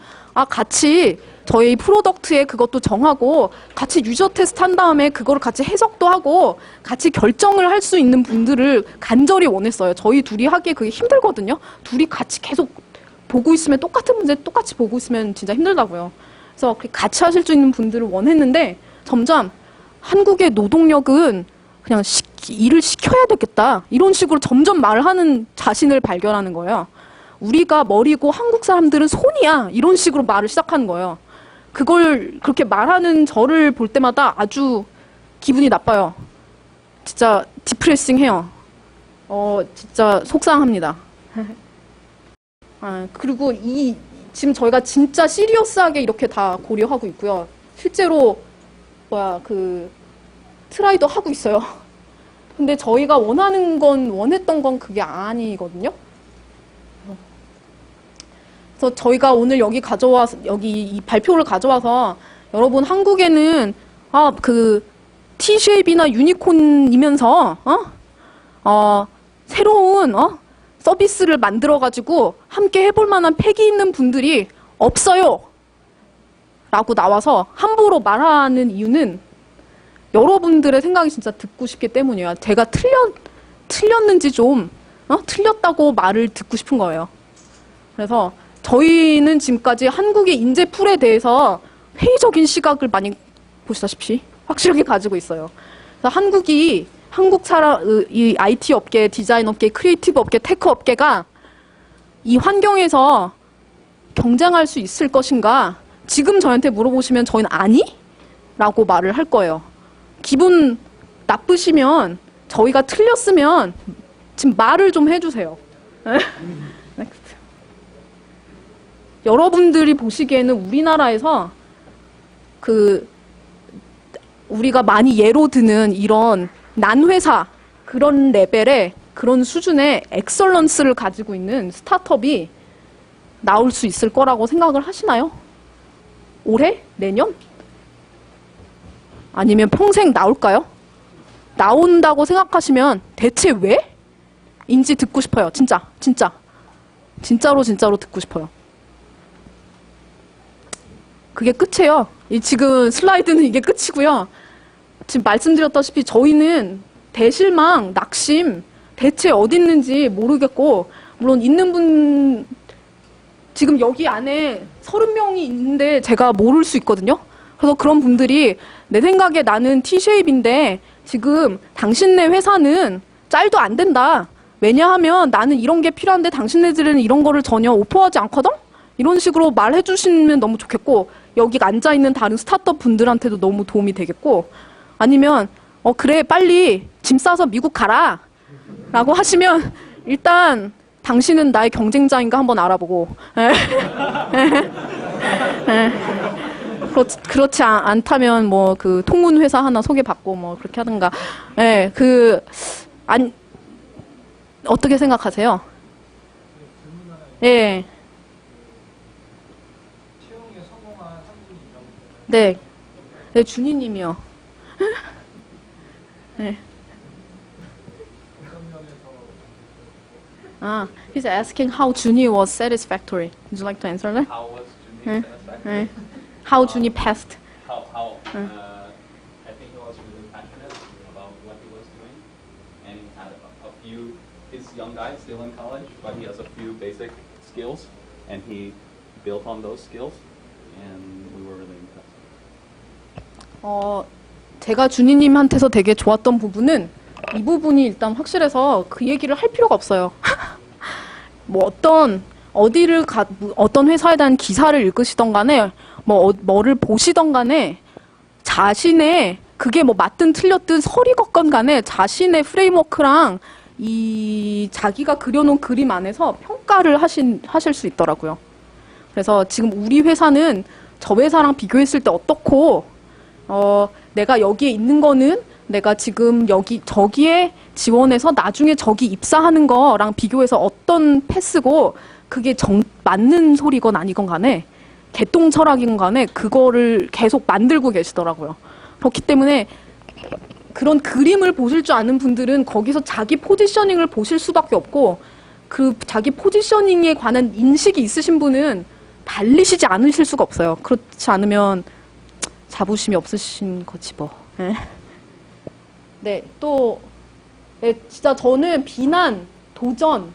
Speaker 1: 같이 저희 프로덕트에 그것도 정하고 같이 유저 테스트 한 다음에 그거를 같이 해석도 하고 같이 결정을 할 수 있는 분들을 간절히 원했어요. 저희 둘이 하기에 그게 힘들거든요. 둘이 같이 계속 보고 있으면 똑같은 문제 똑같이 보고 있으면 진짜 힘들다고요. 그래서 같이 하실 수 있는 분들을 원했는데 점점 한국의 노동력은 그냥 일을 시켜야 되겠다. 이런 식으로 점점 말을 하는 자신을 발견하는 거예요. 우리가 머리고 한국 사람들은 손이야. 이런 식으로 말을 시작하는 거예요. 그걸 그렇게 말하는 저를 볼 때마다 아주 기분이 나빠요. 진짜 디프레싱해요. 진짜 속상합니다. 그리고 지금 저희가 진짜 시리어스하게 이렇게 다 고려하고 있고요. 실제로, 트라이도 하고 있어요. 근데 저희가 원했던 건 그게 아니거든요. 그래서 저희가 오늘 여기 이 발표를 가져와서 여러분 한국에는 T-쉐입이나 유니콘이면서 새로운 서비스를 만들어가지고 함께 해볼 만한 패기 있는 분들이 없어요. 라고 나와서 함부로 말하는 이유는 여러분들의 생각이 진짜 듣고 싶기 때문이에요. 제가 틀렸는지 좀 틀렸다고 말을 듣고 싶은 거예요. 그래서 저희는 지금까지 한국의 인재풀에 대해서 회의적인 시각을 많이 보시다시피 확실하게 가지고 있어요. 그래서 이 IT 업계, 디자인 업계, 크리에이티브 업계, 테크 업계가 이 환경에서 경쟁할 수 있을 것인가? 지금 저한테 물어보시면 저희는 아니? 라고 말을 할 거예요. 기분 나쁘시면 저희가 틀렸으면 지금 말을 좀 해주세요. 여러분들이 보시기에는 우리나라에서 우리가 많이 예로 드는 이런 난회사 그런 레벨의 그런 수준의 엑설런스를 가지고 있는 스타트업이 나올 수 있을 거라고 생각을 하시나요? 올해? 내년? 아니면 평생 나올까요? 나온다고 생각하시면 대체 왜? 인지 듣고 싶어요. 진짜로 듣고 싶어요. 그게 끝이에요. 지금 슬라이드는 이게 끝이고요. 지금 말씀드렸다시피 저희는 대실망, 낙심, 대체 어디 있는지 모르겠고, 물론 있는 분, 지금 여기 안에 30명이 있는데 제가 모를 수 있거든요. 그래서 그런 분들이 내 생각에 나는 T-쉐입인데 지금 당신네 회사는 짤도 안 된다. 왜냐하면 나는 이런 게 필요한데 당신네들은 이런 거를 전혀 오퍼하지 않거든? 이런 식으로 말해 주시면 너무 좋겠고, 여기 앉아있는 다른 스타트업 분들한테도 너무 도움이 되겠고, 아니면 그래 빨리 짐 싸서 미국 가라 라고 하시면 일단 당신은 나의 경쟁자인가 한번 알아보고 그렇지 않다면 뭐 그 통문 회사 하나 소개받고 뭐 그렇게 하든가. 어떻게 생각하세요? 예. 네. 네, 준희님이요. 네. He's asking how Juni was satisfactory. Would you like to answer that?
Speaker 2: How was Juni satisfactory?
Speaker 1: How Juni passed?
Speaker 2: I think he was really passionate about what he was doing, and he had a few. He's a young guy, still in college, but he has a few basic skills, and he built on those skills, and we were really impressed.
Speaker 1: 제가 준희님한테서 되게 좋았던 부분은 이 부분이 일단 확실해서 그 얘기를 할 필요가 없어요. 뭐 어떤 회사에 대한 기사를 읽으시던 간에 뭐를 보시던 간에 자신의 그게 뭐 맞든 틀렸든 설이 걷건 간에 자신의 프레임워크랑 이 자기가 그려놓은 그림 안에서 평가를 하실 수 있더라고요. 그래서 지금 우리 회사는 저 회사랑 비교했을 때 어떻고 내가 여기에 있는 거는 내가 지금 저기에 지원해서 나중에 저기 입사하는 거랑 비교해서 어떤 패스고 그게 맞는 소리건 아니건 간에 개똥 철학인 간에 그거를 계속 만들고 계시더라고요. 그렇기 때문에 그런 그림을 보실 줄 아는 분들은 거기서 자기 포지셔닝을 보실 수밖에 없고 그 자기 포지셔닝에 관한 인식이 있으신 분은 달리시지 않으실 수가 없어요. 그렇지 않으면 자부심이 없으신 거지 뭐. 네, 또 진짜 저는 비난, 도전,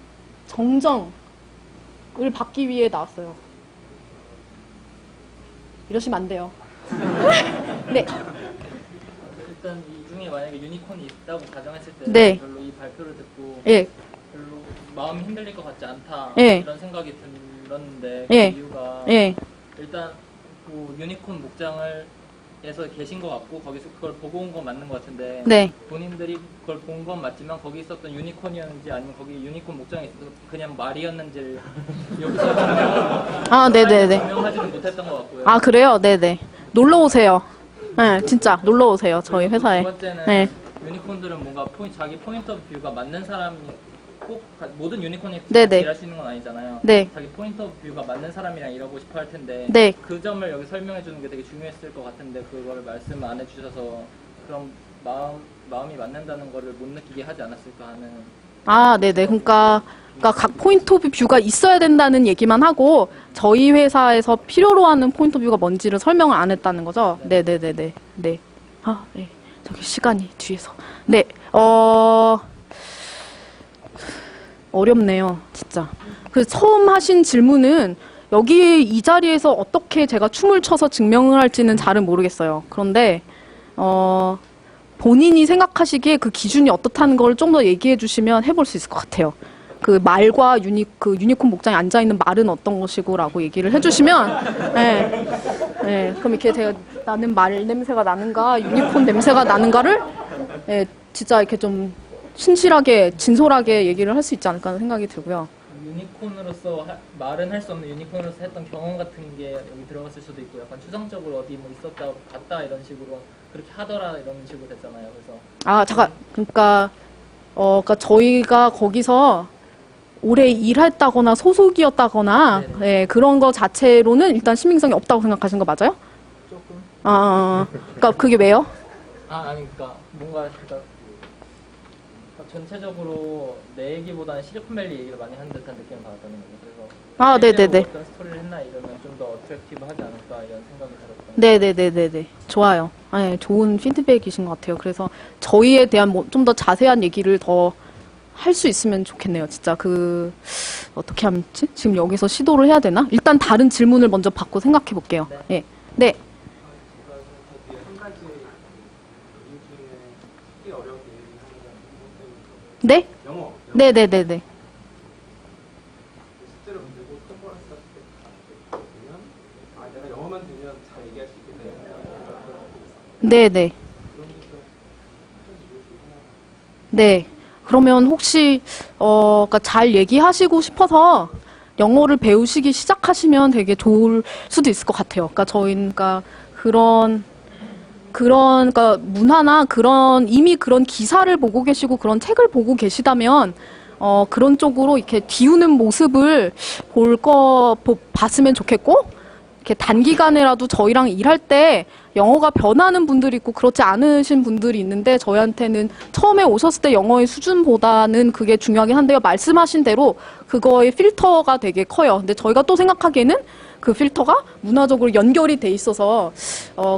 Speaker 1: 정정을 받기 위해 나왔어요. 이러시면 안 돼요. 네.
Speaker 3: 일단 이 중에 만약에 유니콘이 있다고 가정했을 때
Speaker 1: 네.
Speaker 3: 별로 이 발표를 듣고
Speaker 1: 예.
Speaker 3: 별로 마음이 흔들릴 것 같지 않다
Speaker 1: 예.
Speaker 3: 이런 생각이 들었는데
Speaker 1: 예.
Speaker 3: 그 이유가
Speaker 1: 예.
Speaker 3: 일단 뭐 유니콘 목장을 회사에서 계신 것 같고 거기서 그걸 보고 온 건 맞는 것 같은데
Speaker 1: 네.
Speaker 3: 본인들이 그걸 본 건 맞지만 거기 있었던 유니콘이었는지 아니면 거기 유니콘 목장에 있어서 그냥 말이었는지 여기서
Speaker 1: 아, 네네네.
Speaker 3: 증명하지는 못했던 것 같고요.
Speaker 1: 아, 그래요? 네네. 놀러 오세요. 네, 진짜 놀러 오세요. 저희
Speaker 3: 그리고
Speaker 1: 회사에.
Speaker 3: 두 번째는
Speaker 1: 네.
Speaker 3: 유니콘들은 뭔가 자기 포인트 오브 뷰가 맞는 사람이 꼭 모든 유니콘이
Speaker 1: 네네.
Speaker 3: 일할 수 있는 건 아니잖아요.
Speaker 1: 네.
Speaker 3: 자기 포인트 오브 뷰가 맞는 사람이랑 일하고 싶어 할 텐데
Speaker 1: 네.
Speaker 3: 그 점을 여기 설명해 주는 게 되게 중요했을 것 같은데 그걸 말씀 안 해주셔서 그런 마음이 맞는다는 거를 못 느끼게 하지 않았을까 하는.
Speaker 1: 아, 네네. 그러니까 각 포인트 오브 뷰가 있어야 된다는 얘기만 하고 저희 회사에서 필요로 하는 포인트 오브 뷰가 뭔지를 설명을 안 했다는 거죠. 네네네네. 네. 아, 네. 저기 시간이 뒤에서. 네. 어렵네요. 진짜. 그 처음 하신 질문은 여기 이 자리에서 어떻게 제가 춤을 춰서 증명을 할지는 잘은 모르겠어요. 그런데 본인이 생각하시기에 그 기준이 어떻다는 걸 좀 더 얘기해 주시면 해볼 수 있을 것 같아요. 그 말과 유니콘 목장에 앉아 있는 말은 어떤 것이고라고 얘기를 해주시면, 네, 네, 그럼 이렇게 제가 나는 말 냄새가 나는가, 유니콘 냄새가 나는가를, 네, 진짜 이렇게 좀 신실하게, 진솔하게 얘기를 할 수 있지 않을까 하는 생각이 들고요.
Speaker 3: 유니콘으로서 말은 할 수 없는 유니콘으로서 했던 경험 같은 게 여기 들어갔을 수도 있고 약간 추상적으로 어디 뭐 있었다 갔다 이런 식으로 그렇게 하더라 이런 식으로 됐잖아요. 그래서
Speaker 1: 아, 잠깐, 그러니까 저희가 거기서 오래 일했다거나 소속이었다거나 예, 그런 거 자체로는 일단 신빙성이 없다고 생각하신 거 맞아요?
Speaker 3: 조금
Speaker 1: 그러니까 그게 왜요?
Speaker 3: 아니 그러니까 뭔가 전체적으로 내 얘기보다는 시리콘밸리 얘기를 많이 한 듯한 느낌을 받았다는 거죠. 그래서
Speaker 1: 아, 네네네.
Speaker 3: 어떤 스토리를 했나 이러면 좀 더 어트랙티브하지 않을까 이런 생각이 들었던.
Speaker 1: 네네네네네. 좋아요. 네, 좋은 피드백이신 것 같아요. 그래서 저희에 대한 좀 더 자세한 얘기를 더 할 수 있으면 좋겠네요. 진짜 어떻게 하면지? 지금 여기서 시도를 해야 되나? 일단 다른 질문을 먼저 받고 생각해 볼게요. 네. 네. 네?
Speaker 4: 영어.
Speaker 1: 네네네네.
Speaker 4: 실제로 문제고 통보를 했을 때 보면 내가 영어만 되면 잘 얘기할 수 있겠네.
Speaker 1: 네네. 네. 그러면 혹시 그러니까 잘 얘기하시고 싶어서 영어를 배우시기 시작하시면 되게 좋을 수도 있을 것 같아요. 그러니까 저희가 그러니까 문화나 이미 그런 기사를 보고 계시고 그런 책을 보고 계시다면 그런 쪽으로 이렇게 기우는 모습을 봤으면 좋겠고, 이렇게 단기간에라도 저희랑 일할 때 영어가 변하는 분들이 있고 그렇지 않으신 분들이 있는데 저희한테는 처음에 오셨을 때 영어의 수준보다는 그게 중요하긴 한데요. 말씀하신 대로 그거의 필터가 되게 커요. 근데 저희가 또 생각하기에는 그 필터가 문화적으로 연결이 돼 있어서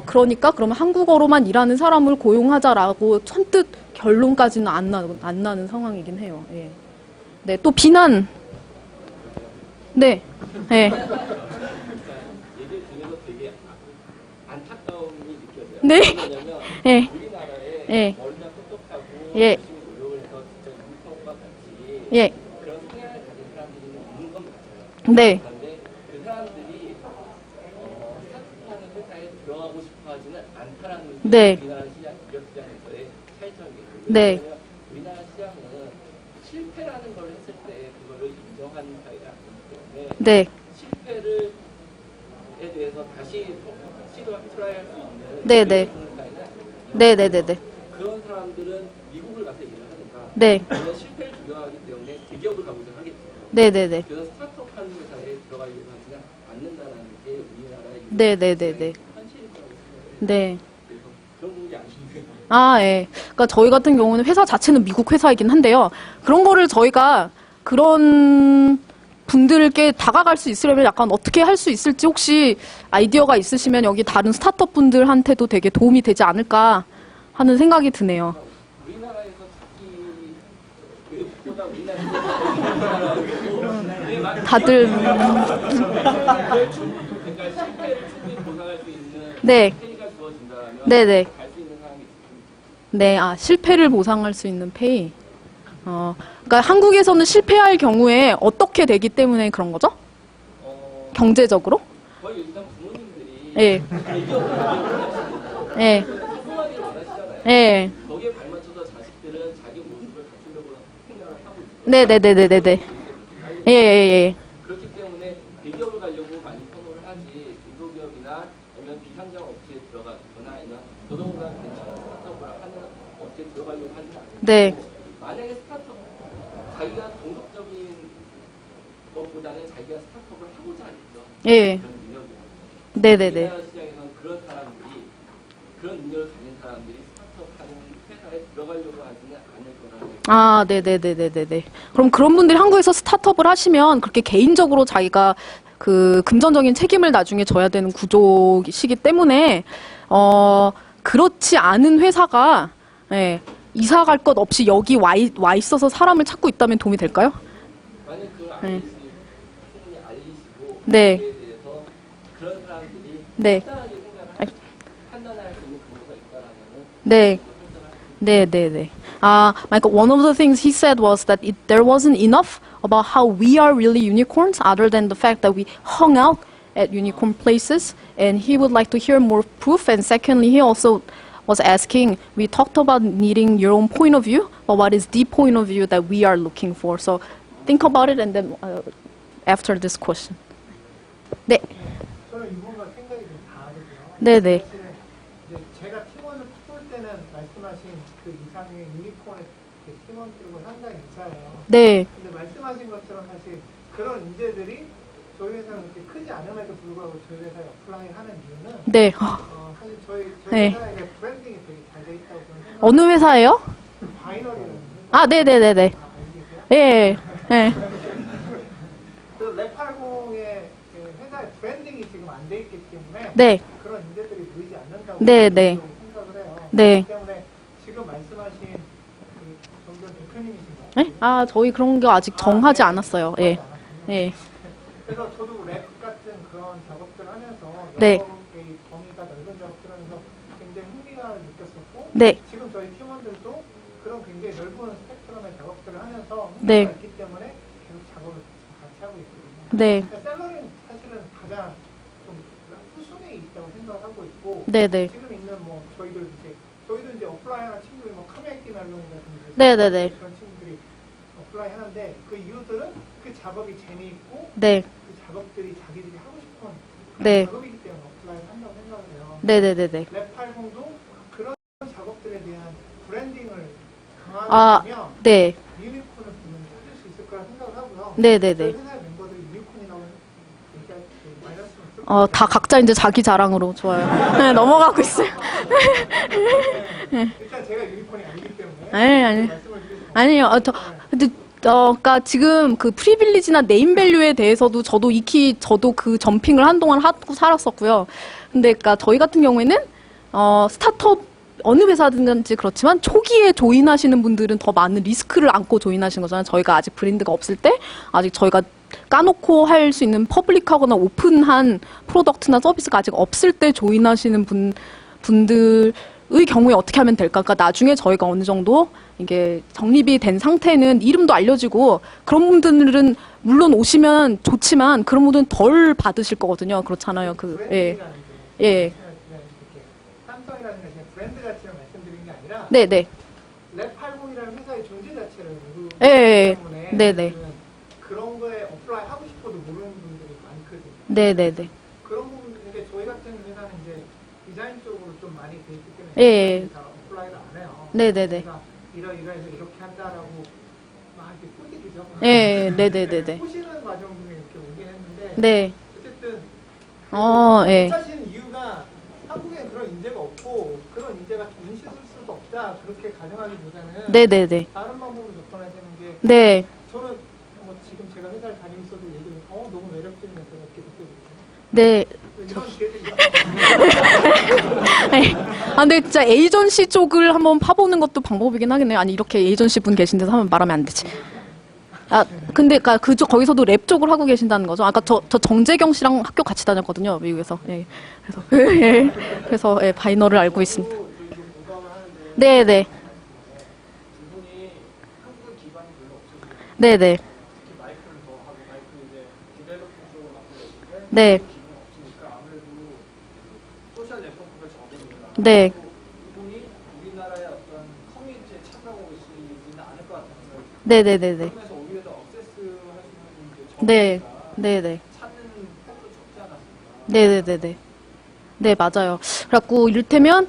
Speaker 1: 그러니까 그러면 한국어로만 일하는 사람을 고용하자라고 선뜻 결론까지는 안 나는 상황이긴 해요. 예. 네, 또 비난. 네. 네.
Speaker 4: 얘기 중에서 되게 안타까움이 느껴져요.
Speaker 1: 네.
Speaker 4: 왜냐면
Speaker 1: 예.
Speaker 4: 우리나라에
Speaker 1: 예.
Speaker 4: 머리가 똑똑하고
Speaker 1: 예.
Speaker 4: 열심히 노력을 해서 진짜 유니콘과 같이
Speaker 1: 예.
Speaker 4: 그런 성향을 가진 사람들이 있는 건 맞아요.
Speaker 1: 네.
Speaker 4: 그런데 그 사람들이 스타트하는 회사에 들어가고 싶어 하지는 않다라는 게
Speaker 1: 네.
Speaker 4: 우리나라 시장, 기업 시장에서의 차이점이에요.
Speaker 1: 네.
Speaker 4: 왜냐하면 우리나라 시장은 실패라는 걸 했을 때 그거를 인정하는 사회가 아니기 때문에
Speaker 1: 네.
Speaker 4: 실패를 에 대해서 다시 트라이할 수 있는
Speaker 1: 네, 네.
Speaker 4: 그런 사회는 아니거든요.
Speaker 1: 네네네네.
Speaker 4: 그런 사람들은 미국을 가서 일을 하니까
Speaker 1: 네.
Speaker 4: 그런 실패를 두려워하기 때문에 대기업을 가고자 하겠죠.
Speaker 1: 네네네.
Speaker 4: 그래서 스타트업 하는 회사에 들어가려고 하지는 않는다는 게 우리나라의
Speaker 1: 네네네네.
Speaker 4: 현실이라고 생각해요.
Speaker 1: 네.
Speaker 4: 그래서 그런 부분이 아쉬운데
Speaker 1: 아, 예. 그러니까 저희 같은 경우는 회사 자체는 미국 회사이긴 한데요. 그런 거를 저희가 그런 분들께 다가갈 수 있으려면 약간 어떻게 할 수 있을지 혹시 아이디어가 있으시면 여기 다른 스타트업 분들한테도 되게 도움이 되지 않을까 하는 생각이 드네요.
Speaker 4: 우리나라에서 찾기 외국보다 우리나라에서
Speaker 1: 다들
Speaker 4: 그러니까 실패를 충분히 보상할 수 있는
Speaker 1: 네.
Speaker 4: 페이가 주어진다면
Speaker 1: 네네.
Speaker 4: 갈 수 있는 사람이 있습니다.
Speaker 1: 네, 실패를 보상할 수 있는 페이. 그러니까 한국에서는 실패할 경우에 어떻게 되기 때문에 그런 거죠? 경제적으로?
Speaker 4: 거의 일단 부모님들이
Speaker 1: 예.
Speaker 4: 대기업을 하시는
Speaker 1: 예.
Speaker 4: 소소하게 원하시잖아요.
Speaker 1: 예.
Speaker 4: 거기에 발맞춰서 자식들은 자기 모습을 갖추려고 생각을 하고 있죠.
Speaker 1: 네네네네네네. 예, 예, 예.
Speaker 4: 그렇기 때문에 대기업을 가려고 많이 선호를 하지 중소기업이나 아니면 비상장 업체에 들어가거나 아니면 노동과 괜찮은 스타트업을 하는 업체에 들어가려고 하지 않아요.
Speaker 1: 네.
Speaker 4: 만약에 스타트업 자기가 동덕적인 것보다는 자기가 스타트업을 하고자 하겠죠.
Speaker 1: 예.
Speaker 4: 그런 능력이.
Speaker 1: 네네네.
Speaker 4: 우리나라 시장에서는 그런 사람들이 그런 능력을 가진 사람들이 스타트업 하는 회사에 들어가려고 하지는 않을 거라고.
Speaker 1: 아, 네네네네네네. 그럼 그런 분들이 한국에서 스타트업을 하시면 그렇게 개인적으로 자기가 그 금전적인 책임을 나중에 져야 되는 구조이시기 때문에, 그렇지 않은 회사가, 예, 이사 갈 것 없이 여기 와 있어서 사람을 찾고 있다면 도움이 될까요?
Speaker 4: 만약 그걸
Speaker 1: 네.
Speaker 4: 충분히 알리시고
Speaker 1: 네.
Speaker 4: 그에 대해서 그런 사람들이
Speaker 1: 네.
Speaker 4: 간단하게 생각을 판단할 수 있는 근거가 있다라면은
Speaker 1: 네. 네네네. Like one of the things he said was that there wasn't enough about how we are really unicorns other than the fact that we hung out at unicorn places, and he would like to hear more proof. And secondly, he also was asking, we talked about needing your own point of view, but what is the point of view that we are looking for? So think about it and then after this question. 네.
Speaker 5: 저는 이 부분과 생각이 좀 다르고요.
Speaker 1: 네네.
Speaker 5: 사실은 이제 제가 팀원을 뽑을 때는 말씀하신 그 이상의 유니콘의 팀원 들고 상당히 유사해요.
Speaker 1: 네.
Speaker 5: 근데 말씀하신 것처럼 사실 그런 인재들이 저희 회사는 그렇게 크지 않음에도 불구하고 저희 회사에 어플라이 하는 이유는
Speaker 1: 네.
Speaker 5: 사실 저희
Speaker 1: 네.
Speaker 5: 회사에 브랜딩이 되게 잘 돼 있다고 저는 생각해요.
Speaker 1: 어느 회사예요?
Speaker 5: 바이너리라는
Speaker 1: 아, 네네네네.
Speaker 5: 알고 계세요?
Speaker 1: 예. 예.
Speaker 5: 그 랩80의 회사의 브랜딩이 지금 안 돼 있기 때문에
Speaker 1: 네.
Speaker 5: 그런 인재들이 보이지 않는다고
Speaker 1: 네, 네.
Speaker 5: 생각을 해요.
Speaker 1: 네.
Speaker 5: 그렇기 때문에 지금 말씀하신 그 정전 대표님이신가요?
Speaker 1: 네? 아, 저희 그런 거 아직 정하지 않았어요. 예. 예.
Speaker 5: 그래서 저도 랩 같은 그런 작업들을 하면서
Speaker 1: 네.
Speaker 5: 여러 개의 범위가 넓은 작업들을 하면서 굉장히 흥미를 느꼈었고
Speaker 1: 네.
Speaker 5: 지금 저희 팀원들도 그런 굉장히 넓은 스펙트럼의 작업들을 하면서 흥미가
Speaker 1: 네.
Speaker 5: 있기 때문에 계속 작업을 같이 하고 있거든요.
Speaker 1: 네.
Speaker 5: 그러니까 셀러리는 사실은 가장 좀 후순위에 있다고 생각하고 있고
Speaker 1: 네네.
Speaker 5: 지금 있는 뭐 저희도 이제 어플라이하는 친구들이 뭐 카메이티 멜론이라든지
Speaker 1: 네네네.
Speaker 5: 그런 친구들이 어플라이 하는데 그 이유들은 그 작업이 재미있고
Speaker 1: 네.
Speaker 5: 그 작업들이 자기들이 하고 싶은
Speaker 1: 네.
Speaker 5: 작업이기 때문에 어플라이를 한다고 생각을 해요.
Speaker 1: 네네네네.
Speaker 5: 랩80도 그런 작업들에 대한 브랜딩을
Speaker 1: 아,
Speaker 5: 강화하면
Speaker 1: 네.
Speaker 5: 유니콘을 분명히 찾을 수 있을 거라 생각을 하고요.
Speaker 1: 네네네.
Speaker 5: 저희 회사의 멤버들이 유니콘이라고 얘기할 때 마이너스는
Speaker 1: 다 각자 이제 자기 자랑으로 좋아요. 네, 넘어가고 있어요.
Speaker 5: 일단 제가 유니콘이 아니기 때문에
Speaker 1: 아니.
Speaker 5: 말씀을 드리겠습니다.
Speaker 1: 아니요. 근데 그러니까 지금 그 프리빌리지나 네임밸류에 대해서도 저도 그 점핑을 한동안 하고 살았었고요. 근데 그러니까 저희 같은 경우에는 스타트업 어느 회사든지 그렇지만 초기에 조인하시는 분들은 더 많은 리스크를 안고 조인하시는 거잖아요. 저희가 아직 브랜드가 없을 때 아직 저희가 까놓고 할 수 있는 퍼블릭하거나 오픈한 프로덕트나 서비스가 아직 없을 때 조인하시는 분들의 경우에 어떻게 하면 될까? 그러니까 나중에 저희가 어느 정도 이게 정립이 된 상태는 이름도 알려지고 그런 분들은 물론 오시면 좋지만 그런 분들은 덜 받으실 거거든요. 그렇잖아요. 예. 예.
Speaker 5: 삼성이라는 게 브랜드 가치를 말씀드린 게 아니라
Speaker 1: 네네.
Speaker 5: 랩80이라는 회사의 존재 자체를
Speaker 1: 예.
Speaker 5: 때문에
Speaker 1: 네네.
Speaker 5: 그런 거에 어플라이 하고 싶어도 모르는 분들이 많거든요.
Speaker 1: 네네네.
Speaker 5: 그런 부분인데 저희 같은 회사는 이제 디자인 쪽으로 좀 많이 돼 있기 때문에
Speaker 1: 예.
Speaker 5: 다 어플라이를 안 해요.
Speaker 1: 네네네.
Speaker 5: 그러니까 이러해서 이렇게 한다라고 막 이렇게 꼬시기죠.
Speaker 1: 예. 네네네네.
Speaker 5: 꼬시는 과정 중에 이렇게 오긴 했는데
Speaker 1: 네.
Speaker 5: 어쨌든
Speaker 1: 예.
Speaker 5: 사실 이유가 한국에 그런 인재가 없고 그런 인재가 눈치 쓸 수도 없다 그렇게 가정하기보다는
Speaker 1: 네네네.
Speaker 5: 다른 방법으로 접근해야 되는 게
Speaker 1: 네.
Speaker 5: 저는 뭐 지금 제가 회사를 다니고 있어도 얘기를 너무 매력적인 회사가 이렇게 느껴지거든요.
Speaker 1: 네.
Speaker 5: 이런 기회들이
Speaker 1: 근데 진짜 에이전시 쪽을 한번 파보는 것도 방법이긴 하겠네요. 아니, 이렇게 에이전시 분 계신 데서 하면 말하면 안 되지. 근데, 거기서도 랩 쪽을 하고 계신다는 거죠. 아까 저 정재경 씨랑 학교 같이 다녔거든요, 미국에서. 예. 그래서, 예, 바이너를 알고 있습니다. 네네.
Speaker 5: 이분이 한국의 기반이 별로 없어서
Speaker 1: 네네.
Speaker 5: 특히 마이크를 더 하고 마이크 이제 디벨로핑 쪽으로 갖고 계신데
Speaker 1: 네.
Speaker 5: 기반이 없으니까 아무래도 소셜 네트워크가 적으니까
Speaker 1: 네.
Speaker 6: 이분이 우리나라의 어떤 커뮤니티에 참여하시지는 않을 것 같아요.
Speaker 1: 네네네네.
Speaker 6: 그래서 오히려 더 억세스하시는
Speaker 1: 네. 네네.
Speaker 6: 찾는 폭도 적지 않았습니까?
Speaker 1: 네네네네. 네, 맞아요. 그래갖고, 이를테면,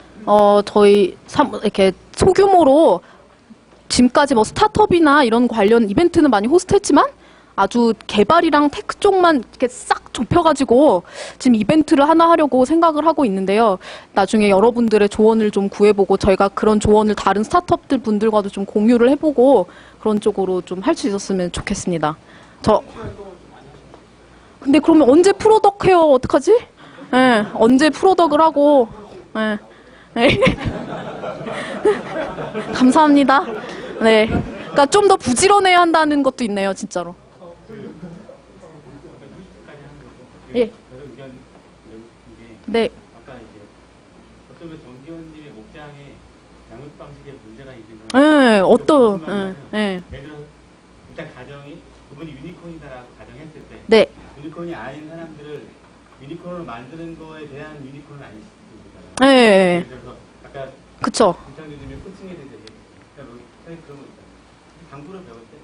Speaker 1: 저희, 이렇게 소규모로 지금까지 뭐 스타트업이나 이런 관련 이벤트는 많이 호스트했지만, 아주 개발이랑 테크 쪽만 이렇게 싹 좁혀가지고, 지금 이벤트를 하나 하려고 생각을 하고 있는데요. 나중에 여러분들의 조언을 좀 구해보고, 저희가 그런 조언을 다른 스타트업들 분들과도 좀 공유를 해보고, 그런 쪽으로 좀 할 수 있었으면 좋겠습니다. 근데 그러면 언제 프로덕 해요? 어떡하지? 예, 언제 프로덕을 하고, 예. 네. 감사합니다. 네. 그러니까 좀 더 부지런해야 한다는 것도 있네요, 진짜로. 예.
Speaker 7: 저도 의견 내고 싶은 게
Speaker 1: 네.
Speaker 7: 아까 이제 어쩌면 정기원님의 목장에 양육 방식에 문제가 있는 건
Speaker 1: 예, 어떤, 예.
Speaker 7: 예를 들어 일단 가정이 그분이 유니콘이다라고 가정했을 때
Speaker 1: 네.
Speaker 7: 유니콘이 아닌 사람들을 유니콘을 만드는 거에 대한 유니콘은 아닐 수도 있잖아요.
Speaker 1: 예.
Speaker 7: 예를 들어서 아까
Speaker 1: 그쵸.
Speaker 7: 김창규님이 코칭에 대해서 얘기했어요. 그런 거 있잖아요. 당구를 배울 때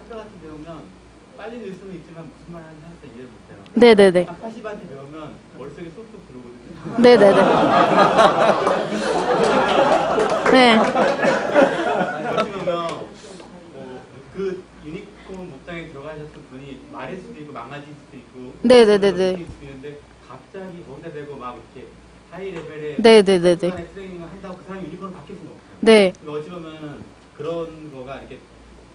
Speaker 7: 한가같이 배우면 빨리 늘 수는 있지만 무슨 말 하는지 살짝 이해를 못해요.
Speaker 1: 네네네.
Speaker 7: 한 80한테 배우면 머릿속에 쏙쏙 들어오거든요.
Speaker 1: 네네네. 네.
Speaker 7: 어찌 보면 그 유니콘 목장에 들어가셨던 분이 말일 수도 있고 망가질 수도 있고
Speaker 1: 네네네네.
Speaker 7: 수도 있는데 갑자기 거기다 대고 막 이렇게 하이 레벨의
Speaker 1: 네네네네.
Speaker 7: 트레이닝을 한다고 그 사람이 유니콘을 바뀔 수는 없어요.
Speaker 1: 네.
Speaker 7: 그러니까 어찌 보면 그런 거가 이렇게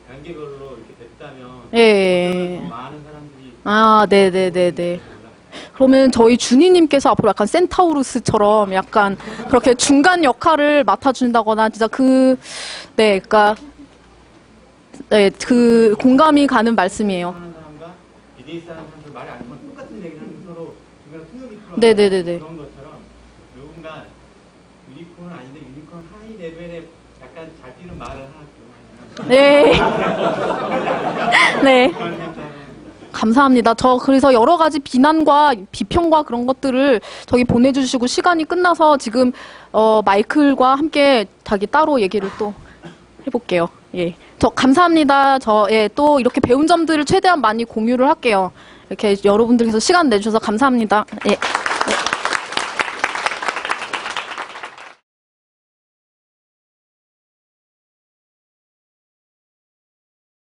Speaker 7: 단계별로 이렇게 됐다면
Speaker 1: 예.
Speaker 7: 더 많은 사람들이
Speaker 1: 아, 네네네네. 그러면 저희 준이님께서 앞으로 약간 센타우루스처럼 약간 그렇게 중간 역할을 맡아준다거나 진짜 네, 그니까, 네, 그 공감이 가는 말씀이에요.
Speaker 7: 하는 사람과 비즈니스 하는 사람들 말이 안 통하면 똑같은 얘기를 하는 서로 중간에 통역이 필요한
Speaker 1: 네네네네.
Speaker 7: 그런 것처럼 누군가 유니콘은 아닌데 유니콘 하이 레벨에 약간 잘 뛰는 말을 하나
Speaker 1: 네. 네.
Speaker 7: 그런 생각을
Speaker 1: 감사합니다. 저 그래서 여러 가지 비난과 비평과 그런 것들을 저기 보내주시고 시간이 끝나서 지금 마이클과 함께 자기 따로 얘기를 또 해볼게요. 예, 저 감사합니다. 또 이렇게 배운 점들을 최대한 많이 공유를 할게요. 이렇게 여러분들께서 시간 내주셔서 감사합니다. 예. 네.